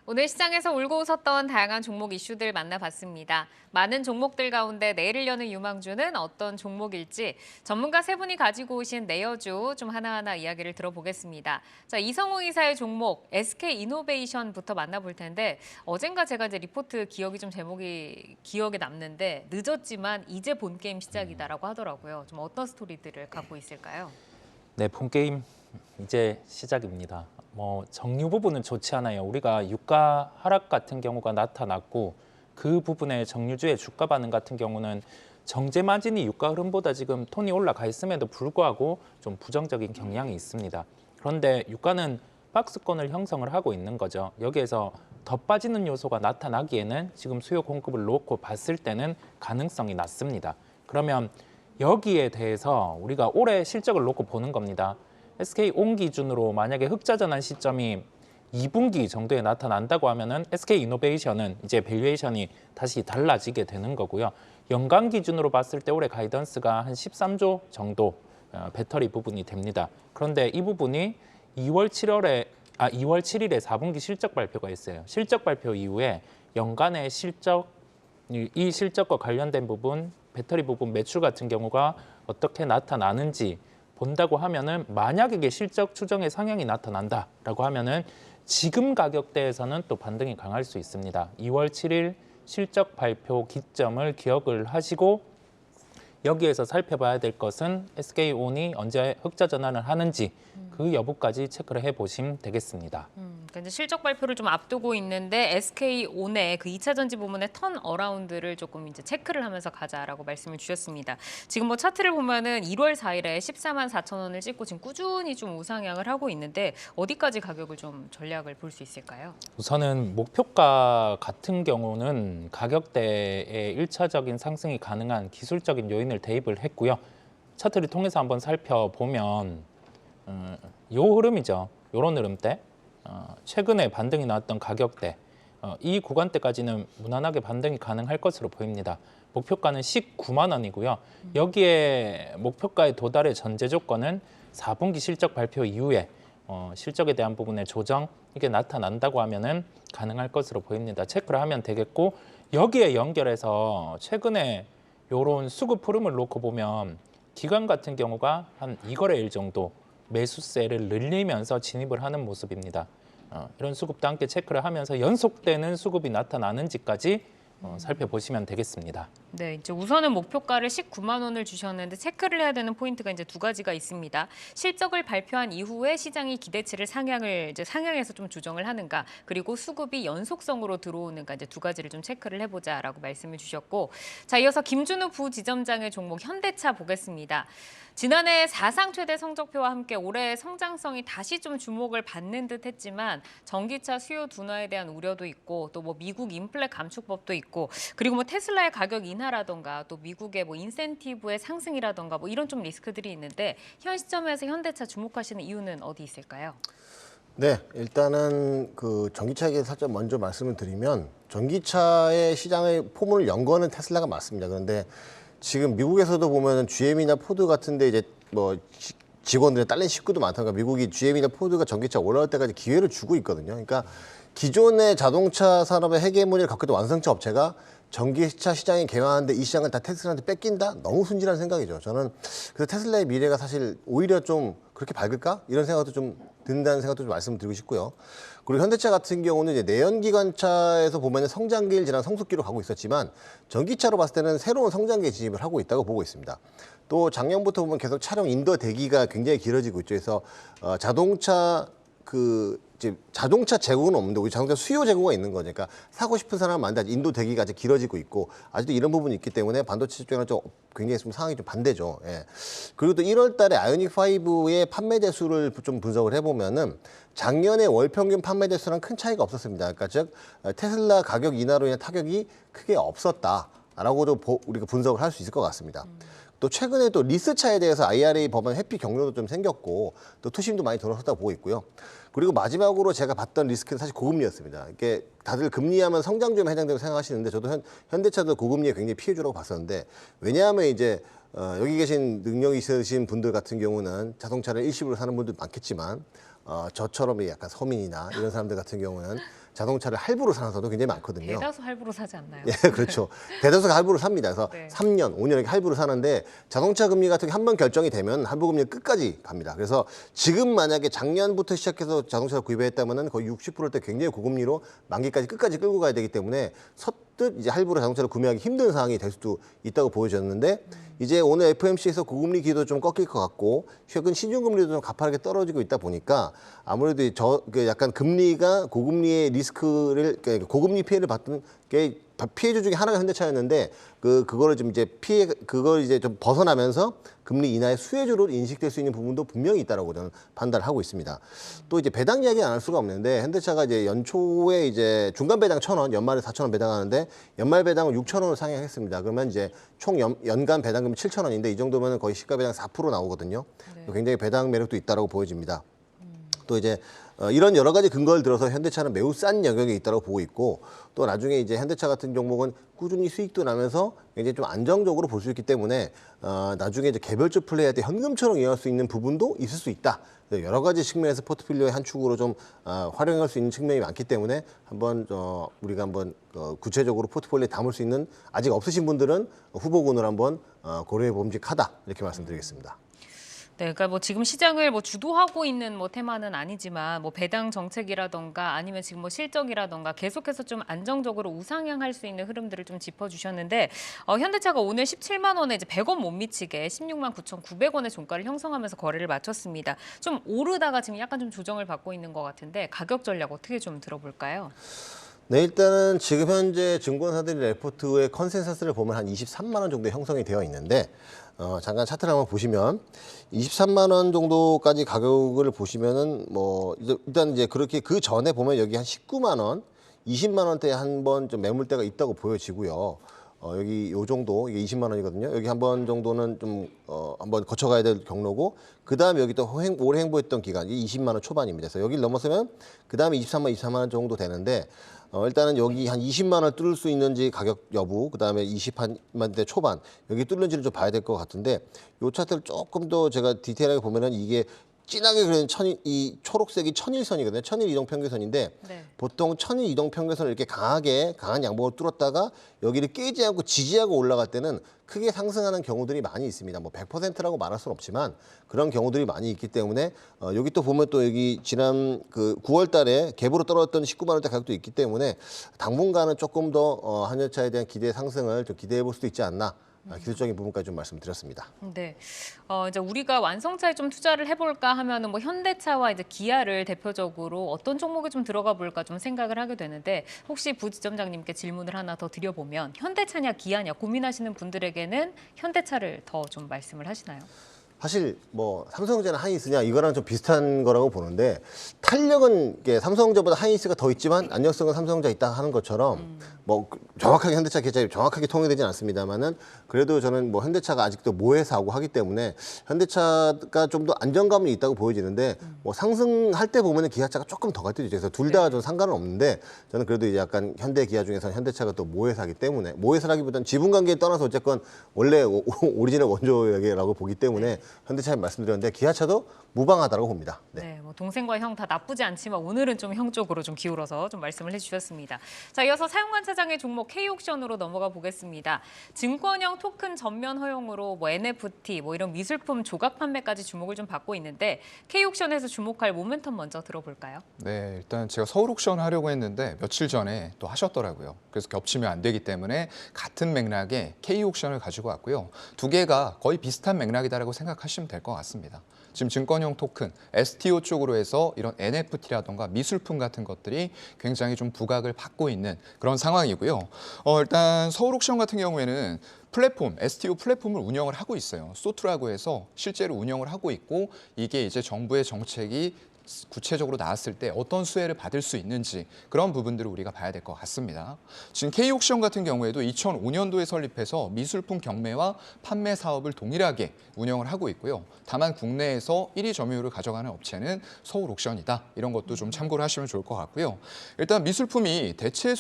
Speaker 1: 오늘 시장에서 울고 웃었던 다양한 종목 이슈들 만나봤습니다. 많은 종목들 가운데 내일을 여는 유망주는 어떤 종목일지 전문가 세 분이 가지고 오신 내여주 좀 하나하나 이야기를 들어보겠습니다. 자, 이성호 이사의 종목 SK이노베이션부터 만나볼 텐데 어젠가 제가 이제 리포트 기억이 좀 제목이 기억에 남는데 늦었지만 이제 본 게임 시작이다라고 하더라고요. 좀 어떤 스토리들을 갖고 있을까요?
Speaker 4: 네, 본 게임 이제 시작입니다. 정유 부분은 좋지 않아요. 우리가 유가 하락 같은 경우가 나타났고 그 부분의 정유주의 주가 반응 같은 경우는 정제 마진이 유가 흐름보다 지금 톤이 올라가 있음에도 불구하고 좀 부정적인 경향이 있습니다. 그런데 유가는 박스권을 형성을 하고 있는 거죠. 여기에서 더 빠지는 요소가 나타나기에는 지금 수요 공급을 놓고 봤을 때는 가능성이 낮습니다. 그러면 여기에 대해서 우리가 올해 실적을 놓고 보는 겁니다. SK온 기준으로 만약에 흑자 전환 시점이 2분기 정도에 나타난다고 하면은 SK이노베이션은 이제 밸류에이션이 다시 달라지게 되는 거고요. 연간 기준으로 봤을 때 올해 가이던스가 한 13조 정도 배터리 부분이 됩니다. 그런데 이 부분이 2월 7일에 4분기 실적 발표가 있어요. 실적 발표 이후에 연간의 이 실적과 관련된 부분, 배터리 부분 매출 같은 경우가 어떻게 나타나는지 본다고 하면은 만약 이게 실적 추정의 상향이 나타난다라고 하면은 지금 가격대에서는 또 반등이 강할 수 있습니다. 2월 7일 실적 발표 기점을 기억을 하시고 여기에서 살펴봐야 될 것은 SK온이 언제 흑자 전환을 하는지 그 여부까지 체크를 해보시면 되겠습니다.
Speaker 1: 그러니까 이제 실적 발표를 좀 앞두고 있는데 SK온의 그 2차 전지 부문의 턴 어라운드를 조금 이제 체크를 하면서 가자라고 말씀을 주셨습니다. 지금 뭐 차트를 보면은 1월 4일에 14만 4천 원을 찍고 지금 꾸준히 좀 우상향을 하고 있는데 어디까지 가격을 좀 전략을 볼 수 있을까요?
Speaker 4: 우선은 목표가 같은 경우는 가격대의 1차적인 상승이 가능한 기술적인 요인을 대입을 했고요. 차트를 통해서 한번 살펴보면 요 흐름이죠. 요런 흐름대. 최근에 반등이 나왔던 가격대. 이 구간대까지는 무난하게 반등이 가능할 것으로 보입니다. 목표가는 19만 원이고요. 여기에 목표가에 도달의 전제 조건은 4분기 실적 발표 이후에 실적에 대한 부분의 조정 이게 나타난다고 하면은 가능할 것으로 보입니다. 체크를 하면 되겠고 여기에 연결해서 최근에 요런 수급 흐름을 놓고 보면 기관 같은 경우가 한 2거래일 정도 매수세를 늘리면서 진입을 하는 모습입니다. 이런 수급도 함께 체크를 하면서 연속되는 수급이 나타나는지까지 살펴보시면 되겠습니다.
Speaker 1: 네, 이제 우선은 목표가를 19만 원을 주셨는데 체크를 해야 되는 포인트가 이제 두 가지가 있습니다. 실적을 발표한 이후에 시장이 기대치를 상향해서 좀 조정을 하는가, 그리고 수급이 연속성으로 들어오는가 이제 두 가지를 좀 체크를 해보자라고 말씀을 주셨고, 자 이어서 김준우 부지점장의 종목 현대차 보겠습니다. 지난해 사상 최대 성적표와 함께 올해의 성장성이 다시 좀 주목을 받는 듯했지만 전기차 수요 둔화에 대한 우려도 있고 또 뭐 미국 인플레 감축법도 있고 그리고 뭐 테슬라의 가격 인하라던가 또 미국의 뭐 인센티브의 상승이라던가 뭐 이런 좀 리스크들이 있는데 현 시점에서 현대차 주목하시는 이유는 어디 있을까요?
Speaker 3: 네, 일단은 그 전기차에 대해서 살짝 먼저 말씀을 드리면 전기차의 시장의 포문을 연 거는 테슬라가 맞습니다. 그런데 지금 미국에서도 보면은 GM이나 포드 같은데 이제 뭐 직원들의 딸린 식구도 많다니까 미국이 GM이나 포드가 전기차 올라올 때까지 기회를 주고 있거든요. 그러니까 기존의 자동차 산업의 헤게모니를 갖고 있던 완성차 업체가 전기차 시장이 개화하는데 이 시장을 다 테슬라한테 뺏긴다? 너무 순진한 생각이죠. 저는 그래서 테슬라의 미래가 사실 오히려 좀 그렇게 밝을까? 이런 생각도 좀 든다는 생각도 좀 말씀드리고 싶고요. 그리고 현대차 같은 경우는 이제 내연기관차에서 보면 성장기를 지난 성숙기로 가고 있었지만 전기차로 봤을 때는 새로운 성장기에 진입을 하고 있다고 보고 있습니다. 또 작년부터 보면 계속 차량 인도 대기가 굉장히 길어지고 있죠. 그래서 자동차 재고는 없는데 우리 자동차 수요 재고가 있는 거죠. 그러니까 사고 싶은 사람은 많은데 인도 대기가 아직 길어지고 있고 아직도 이런 부분이 있기 때문에 반도체 쪽에는 좀 굉장히 좀 상황이 좀 반대죠. 예. 그리고 또 1월 달에 아이오닉 5의 판매 대수를 좀 분석을 해보면은 작년에 월 평균 판매 대수랑 큰 차이가 없었습니다. 그러니까 즉 테슬라 가격 인하로 인한 타격이 크게 없었다라고도 우리가 분석을 할 수 있을 것 같습니다. 또 최근에 또 리스차에 대해서 IRA 법안 회피 경로도 좀 생겼고 또 투심도 많이 들어섰다고 보고 있고요. 그리고 마지막으로 제가 봤던 리스크는 사실 고금리였습니다. 이게 다들 금리하면 성장주에 해당된다고 생각하시는데 저도 현대차도 고금리에 굉장히 피해주라고 봤었는데 왜냐하면 이제 여기 계신 능력이 있으신 분들 같은 경우는 자동차를 일시불로 사는 분들 많겠지만 저처럼 약간 서민이나 이런 사람들 같은 경우는 자동차를 할부로 사는 사람도 굉장히 많거든요.
Speaker 1: 대다수 할부로 사지 않나요?
Speaker 3: 예, 그렇죠. 대다수가 할부로 삽니다. 그래서
Speaker 1: 네.
Speaker 3: 3년, 5년 이렇게 할부로 사는데 자동차 금리 같은 게 한 번 결정이 되면 할부 금리 끝까지 갑니다. 그래서 지금 만약에 작년부터 시작해서 자동차를 구입했다면은 거의 60%대 굉장히 고금리로 만기까지 끝까지 끌고 가야 되기 때문에 섰듯 이제 할부로 자동차를 구매하기 힘든 상황이 될 수도 있다고 보여졌는데 이제 오늘 FOMC에서 고금리 기도 좀 꺾일 것 같고 최근 신용금리도 좀 가파르게 떨어지고 있다 보니까 아무래도 약간 금리가 고금리의 리스크를 고금리 피해를 받던 게 피해주 중에 하나가 현대차였는데 그거를 좀 이제 그걸 이제 좀 벗어나면서 금리 인하의 수혜주로 인식될 수 있는 부분도 분명히 있다라고 저는 판단을 하고 있습니다. 또 이제 배당 이야기 안 할 수가 없는데 현대차가 이제 연초에 이제 중간 배당 1,000원, 연말에 4,000원 배당하는데 연말 배당을 6,000원으로 상향했습니다. 그러면 이제 총 연간 배당금이 7,000원인데 이 정도면 거의 시가 배당 4% 나오거든요.
Speaker 1: 네.
Speaker 3: 굉장히 배당 매력도 있다라고 보여집니다. 또 이제 이런 여러 가지 근거를 들어서 현대차는 매우 싼 영역에 있다고 보고 있고 또 나중에 이제 현대차 같은 종목은 꾸준히 수익도 나면서 굉장히 좀 안정적으로 볼 수 있기 때문에 나중에 이제 개별적 플레이할 때 현금처럼 이용할 수 있는 부분도 있을 수 있다. 여러 가지 측면에서 포트폴리오의 한 축으로 좀 활용할 수 있는 측면이 많기 때문에 한번 우리가 한번 구체적으로 포트폴리오에 담을 수 있는 아직 없으신 분들은 후보군을 한번 고려해 봄직하다 이렇게 말씀드리겠습니다.
Speaker 1: 네, 그러니까 뭐 지금 시장을 뭐 주도하고 있는 뭐 테마는 아니지만 뭐 배당 정책이라던가 아니면 지금 뭐 실적이라던가 계속해서 좀 안정적으로 우상향할 수 있는 흐름들을 좀 짚어주셨는데 현대차가 오늘 17만 원에 이제 100원 못 미치게 16만 9,900원의 종가를 형성하면서 거래를 마쳤습니다. 좀 오르다가 지금 약간 좀 조정을 받고 있는 것 같은데 가격 전략 어떻게 좀 들어볼까요?
Speaker 3: 네, 일단은 지금 현재 증권사들이 레포트의 컨센서스를 보면 한 23만 원 정도 형성이 되어 있는데 잠깐 차트를 한번 보시면 23만 원 정도까지 가격을 보시면은 뭐 일단 이제 그렇게 그 전에 보면 여기 한 19만 원, 20만 원대 한번 좀 매물대가 있다고 보여지고요. 여기 요 정도 이게 20만 원이거든요. 여기 한 번 정도는 좀 한번 거쳐가야 될 경로고 그다음에 여기 또 오래 행보했던 기간이 20만 원 초반입니다. 그래서 여기를 넘어서면 그다음에 24만 원 정도 되는데 일단은 여기 한 20만 원 뚫을 수 있는지 가격 여부, 그다음에 20만 대 초반 여기 뚫는지를 좀 봐야 될 것 같은데 요 차트를 조금 더 제가 디테일하게 보면은 이게 진하게 그리는 이 초록색이 천일선이거든요. 천일 이동 평균선인데
Speaker 1: 네.
Speaker 3: 보통 천일 이동 평균선을 이렇게 강한 양봉을 뚫었다가 여기를 깨지 않고 지지하고 올라갈 때는 크게 상승하는 경우들이 많이 있습니다. 뭐 100%라고 말할 수는 없지만 그런 경우들이 많이 있기 때문에 여기 또 보면 또 여기 지난 그 9월 달에 갭으로 떨어졌던 19만 원대 가격도 있기 때문에 당분간은 조금 더 한전차에 대한 기대 상승을 좀 기대해 볼 수도 있지 않나. 기술적인 부분까지 좀 말씀드렸습니다.
Speaker 1: 네, 이제 우리가 완성차에 좀 투자를 해볼까 하면은 뭐 현대차와 이제 기아를 대표적으로 어떤 종목에 좀 들어가 볼까 좀 생각을 하게 되는데 혹시 부지점장님께 질문을 하나 더 드려보면 현대차냐 기아냐 고민하시는 분들에게는 현대차를 더 좀 말씀을 하시나요?
Speaker 3: 사실 뭐 삼성전자나 하이닉스냐 이거랑 좀 비슷한 거라고 보는데 탄력은 이게 삼성전자보다 하이닉스가 더 있지만 안정성은 삼성전자 있다 하는 것처럼 뭐 정확하게 현대차 계좌이 정확하게 통일되지는 않습니다만은 그래도 저는 뭐 현대차가 아직도 모회사하고 하기 때문에 현대차가 좀 더 안정감이 있다고 보여지는데 뭐 상승할 때 보면은 기아차가 조금 더 갈 때도 있어요. 그래서 둘 다 좀 상관은 없는데 저는 그래도 이제 약간 현대 기아 중에서는 현대차가 또 모회사기 때문에 모회사라기보다는 지분 관계에 떠나서 어쨌건 원래 오리지널 원조라고 보기 때문에 현대차에 말씀드렸는데 기아차도 무방하다고 봅니다.
Speaker 1: 네, 뭐 동생과 형 다 나쁘지 않지만 오늘은 좀 형 쪽으로 좀 기울어서 좀 말씀을 해주셨습니다. 자, 이어서 사용관 차장의 종목 K옥션으로 넘어가 보겠습니다. 증권형 토큰 전면 허용으로 뭐 NFT, 뭐 이런 미술품 조각 판매까지 주목을 좀 받고 있는데 K옥션에서 주목할 모멘텀 먼저 들어볼까요?
Speaker 2: 네, 일단 제가 서울 옥션 하려고 했는데 며칠 전에 또 하셨더라고요. 그래서 겹치면 안 되기 때문에 같은 맥락의 K 옥션을 가지고 왔고요. 두 개가 거의 비슷한 맥락이다라고 생각하시면 될 것 같습니다. 지금 증권형 토큰, STO 쪽으로 해서 이런 NFT라던가 미술품 같은 것들이 굉장히 좀 부각을 받고 있는 그런 상황이고요. 일단 서울 옥션 같은 경우에는 플랫폼, STO 플랫폼을 운영을 하고 있어요. 소트라고 해서 실제로 운영을 하고 있고 이게 이제 정부의 정책이 구체적으로 나왔을 때 어떤 수혜를 받을 수 있는지 그런 부분들을 우리가 봐야 될 것 같습니다. 지금 K옥션 같은 경우에도 2005년도에 설립해서 미술품 경매와 판매 사업을 동일하게 운영을 하고 있고요. 다만 국내에서 1위 점유율을 가져가는 업체는 서울 옥션이다. 이런 것도 좀 참고를 하시면 좋을 것 같고요. 일단 미술품이 대체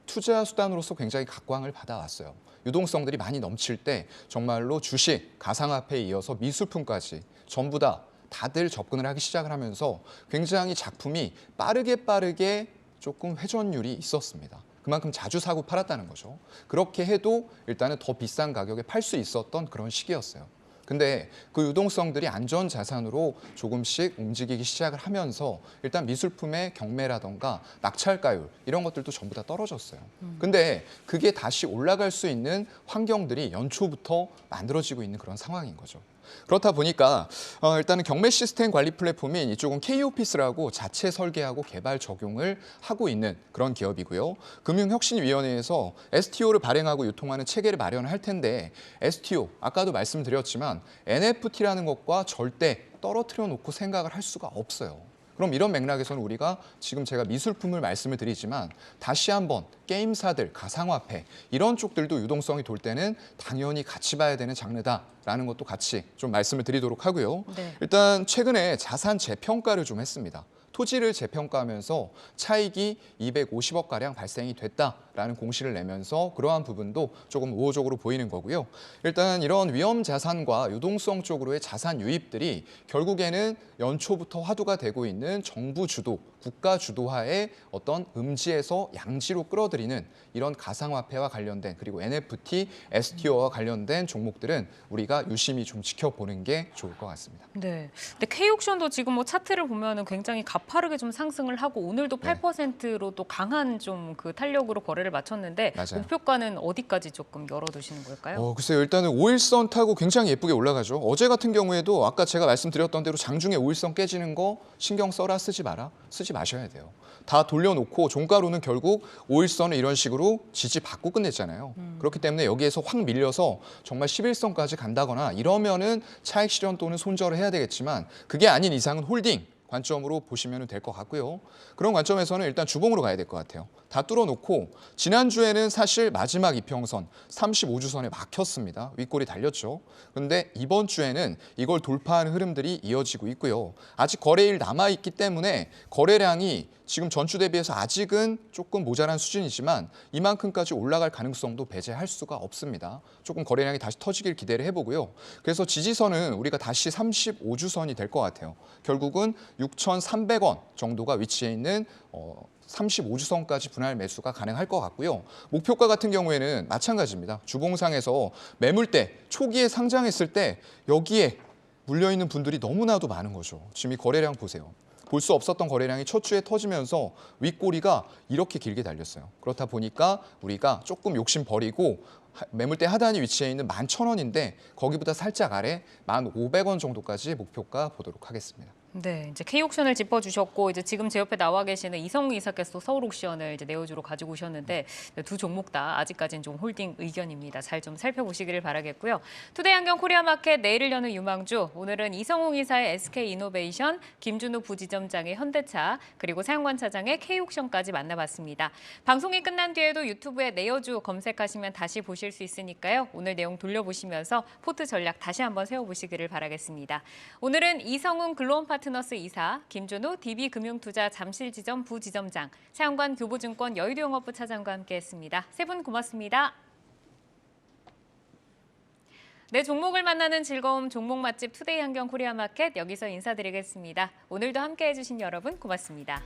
Speaker 2: 투자 수단으로서 굉장히 각광을 받아왔어요. 유동성들이 많이 넘칠 때 정말로 주식, 가상화폐에 이어서 미술품까지 전부 다들 접근을 하기 시작을 하면서 굉장히 작품이 빠르게 조금 회전율이 있었습니다. 그만큼 자주 사고 팔았다는 거죠. 그렇게 해도 일단은 더 비싼 가격에 팔 수 있었던 그런 시기였어요. 근데 그 유동성들이 안전 자산으로 조금씩 움직이기 시작을 하면서 일단 미술품의 경매라던가 낙찰가율 이런 것들도 전부 다 떨어졌어요. 근데 그게 다시 올라갈 수 있는 환경들이 연초부터 만들어지고 있는 그런 상황인 거죠. 그렇다 보니까 일단은 경매 시스템 관리 플랫폼인 이쪽은 K오피스라고 자체 설계하고 개발 적용을 하고 있는 그런 기업이고요. 금융혁신위원회에서 STO를 발행하고 유통하는 체계를 마련할 텐데 STO, 아까도 말씀드렸지만 NFT라는 것과 절대 떨어뜨려 놓고 생각을 할 수가 없어요. 그럼 이런 맥락에서는 우리가 지금 제가 미술품을 말씀을 드리지만 다시 한번 게임사들, 가상화폐 이런 쪽들도 유동성이 돌 때는 당연히 같이 봐야 되는 장르다라는 것도 같이 좀 말씀을 드리도록 하고요.
Speaker 1: 네.
Speaker 2: 일단 최근에 자산 재평가를 좀 했습니다. 토지를 재평가하면서 차익이 250억가량 발생이 됐다라는 공시를 내면서 그러한 부분도 조금 우호적으로 보이는 거고요. 일단 이런 위험 자산과 유동성 쪽으로의 자산 유입들이 결국에는 연초부터 화두가 되고 있는 정부 주도, 국가 주도하에 어떤 음지에서 양지로 끌어들이는 이런 가상화폐와 관련된 그리고 NFT, STO와 관련된 종목들은 우리가 유심히 좀 지켜보는 게 좋을 것 같습니다.
Speaker 1: 네. 근데 K옥션도 지금 뭐 차트를 보면은 굉장히 가파르게 좀 상승을 하고 오늘도 8%로 또 강한 좀 그 탄력으로 거래를 마쳤는데
Speaker 2: 맞아요.
Speaker 1: 목표가는 어디까지 조금 열어두시는 걸까요?
Speaker 2: 글쎄요. 일단은 5일선 타고 굉장히 예쁘게 올라가죠. 어제 같은 경우에도 아까 제가 말씀드렸던 대로 장중에 5일선 깨지는 거 신경 써라 쓰지 마라. 쓰지 마셔야 돼요. 다 돌려놓고 종가로는 결국 5일선을 이런 식으로 지지받고 끝냈잖아요. 그렇기 때문에 여기에서 확 밀려서 정말 11선까지 간다거나 이러면은 차익 실현 또는 손절을 해야 되겠지만 그게 아닌 이상은 홀딩 관점으로 보시면 될 것 같고요. 그런 관점에서는 일단 주봉으로 가야 될 것 같아요. 다 뚫어놓고 지난주에는 사실 마지막 이평선 35주선에 막혔습니다. 윗골이 달렸죠. 그런데 이번 주에는 이걸 돌파하는 흐름들이 이어지고 있고요. 아직 거래일 남아있기 때문에 거래량이 지금 전주 대비해서 아직은 조금 모자란 수준이지만 이만큼까지 올라갈 가능성도 배제할 수가 없습니다. 조금 거래량이 다시 터지길 기대를 해보고요. 그래서 지지선은 우리가 다시 35주선이 될 것 같아요. 결국은 6,300원 정도가 위치해 있는 35주선까지 분할 매수가 가능할 것 같고요. 목표가 같은 경우에는 마찬가지입니다. 주봉상에서 매물대 초기에 상장했을 때 여기에 물려있는 분들이 너무나도 많은 거죠. 지금 이 거래량 보세요. 볼 수 없었던 거래량이 첫 주에 터지면서 윗꼬리가 이렇게 길게 달렸어요. 그렇다 보니까 우리가 조금 욕심 버리고 매물대 하단이 위치해 있는 11,000원인데 거기보다 살짝 아래 1,500원 정도까지 목표가 보도록 하겠습니다.
Speaker 1: 네, 이제 K옥션을 짚어주셨고 이제 지금 제 옆에 나와 계시는 이성우 이사께서 서울옥션을 이제 내어주로 가지고 오셨는데 두 종목 다 아직까지는 좀 홀딩 의견입니다. 잘 좀 살펴보시기를 바라겠고요. 투데이 안경 코리아마켓 내일을 여는 유망주 오늘은 이성우 이사의 SK이노베이션, 김준우 부지점장의 현대차 그리고 사영관 차장의 K옥션까지 만나봤습니다. 방송이 끝난 뒤에도 유튜브에 내어주 검색하시면 다시 보실 수 있으니까요. 오늘 내용 돌려보시면서 포트 전략 다시 한번 세워보시기를 바라겠습니다. 오늘은 이성훈 글로온 파트너스 이사, 김준우 DB금융투자 잠실지점 부지점장, 사영관 교보증권 여의도영업부 차장과 함께했습니다. 세 분 고맙습니다. 네, 종목을 만나는 즐거움 종목 맛집 투데이 한경 코리아마켓 여기서 인사드리겠습니다. 오늘도 함께해 주신 여러분 고맙습니다.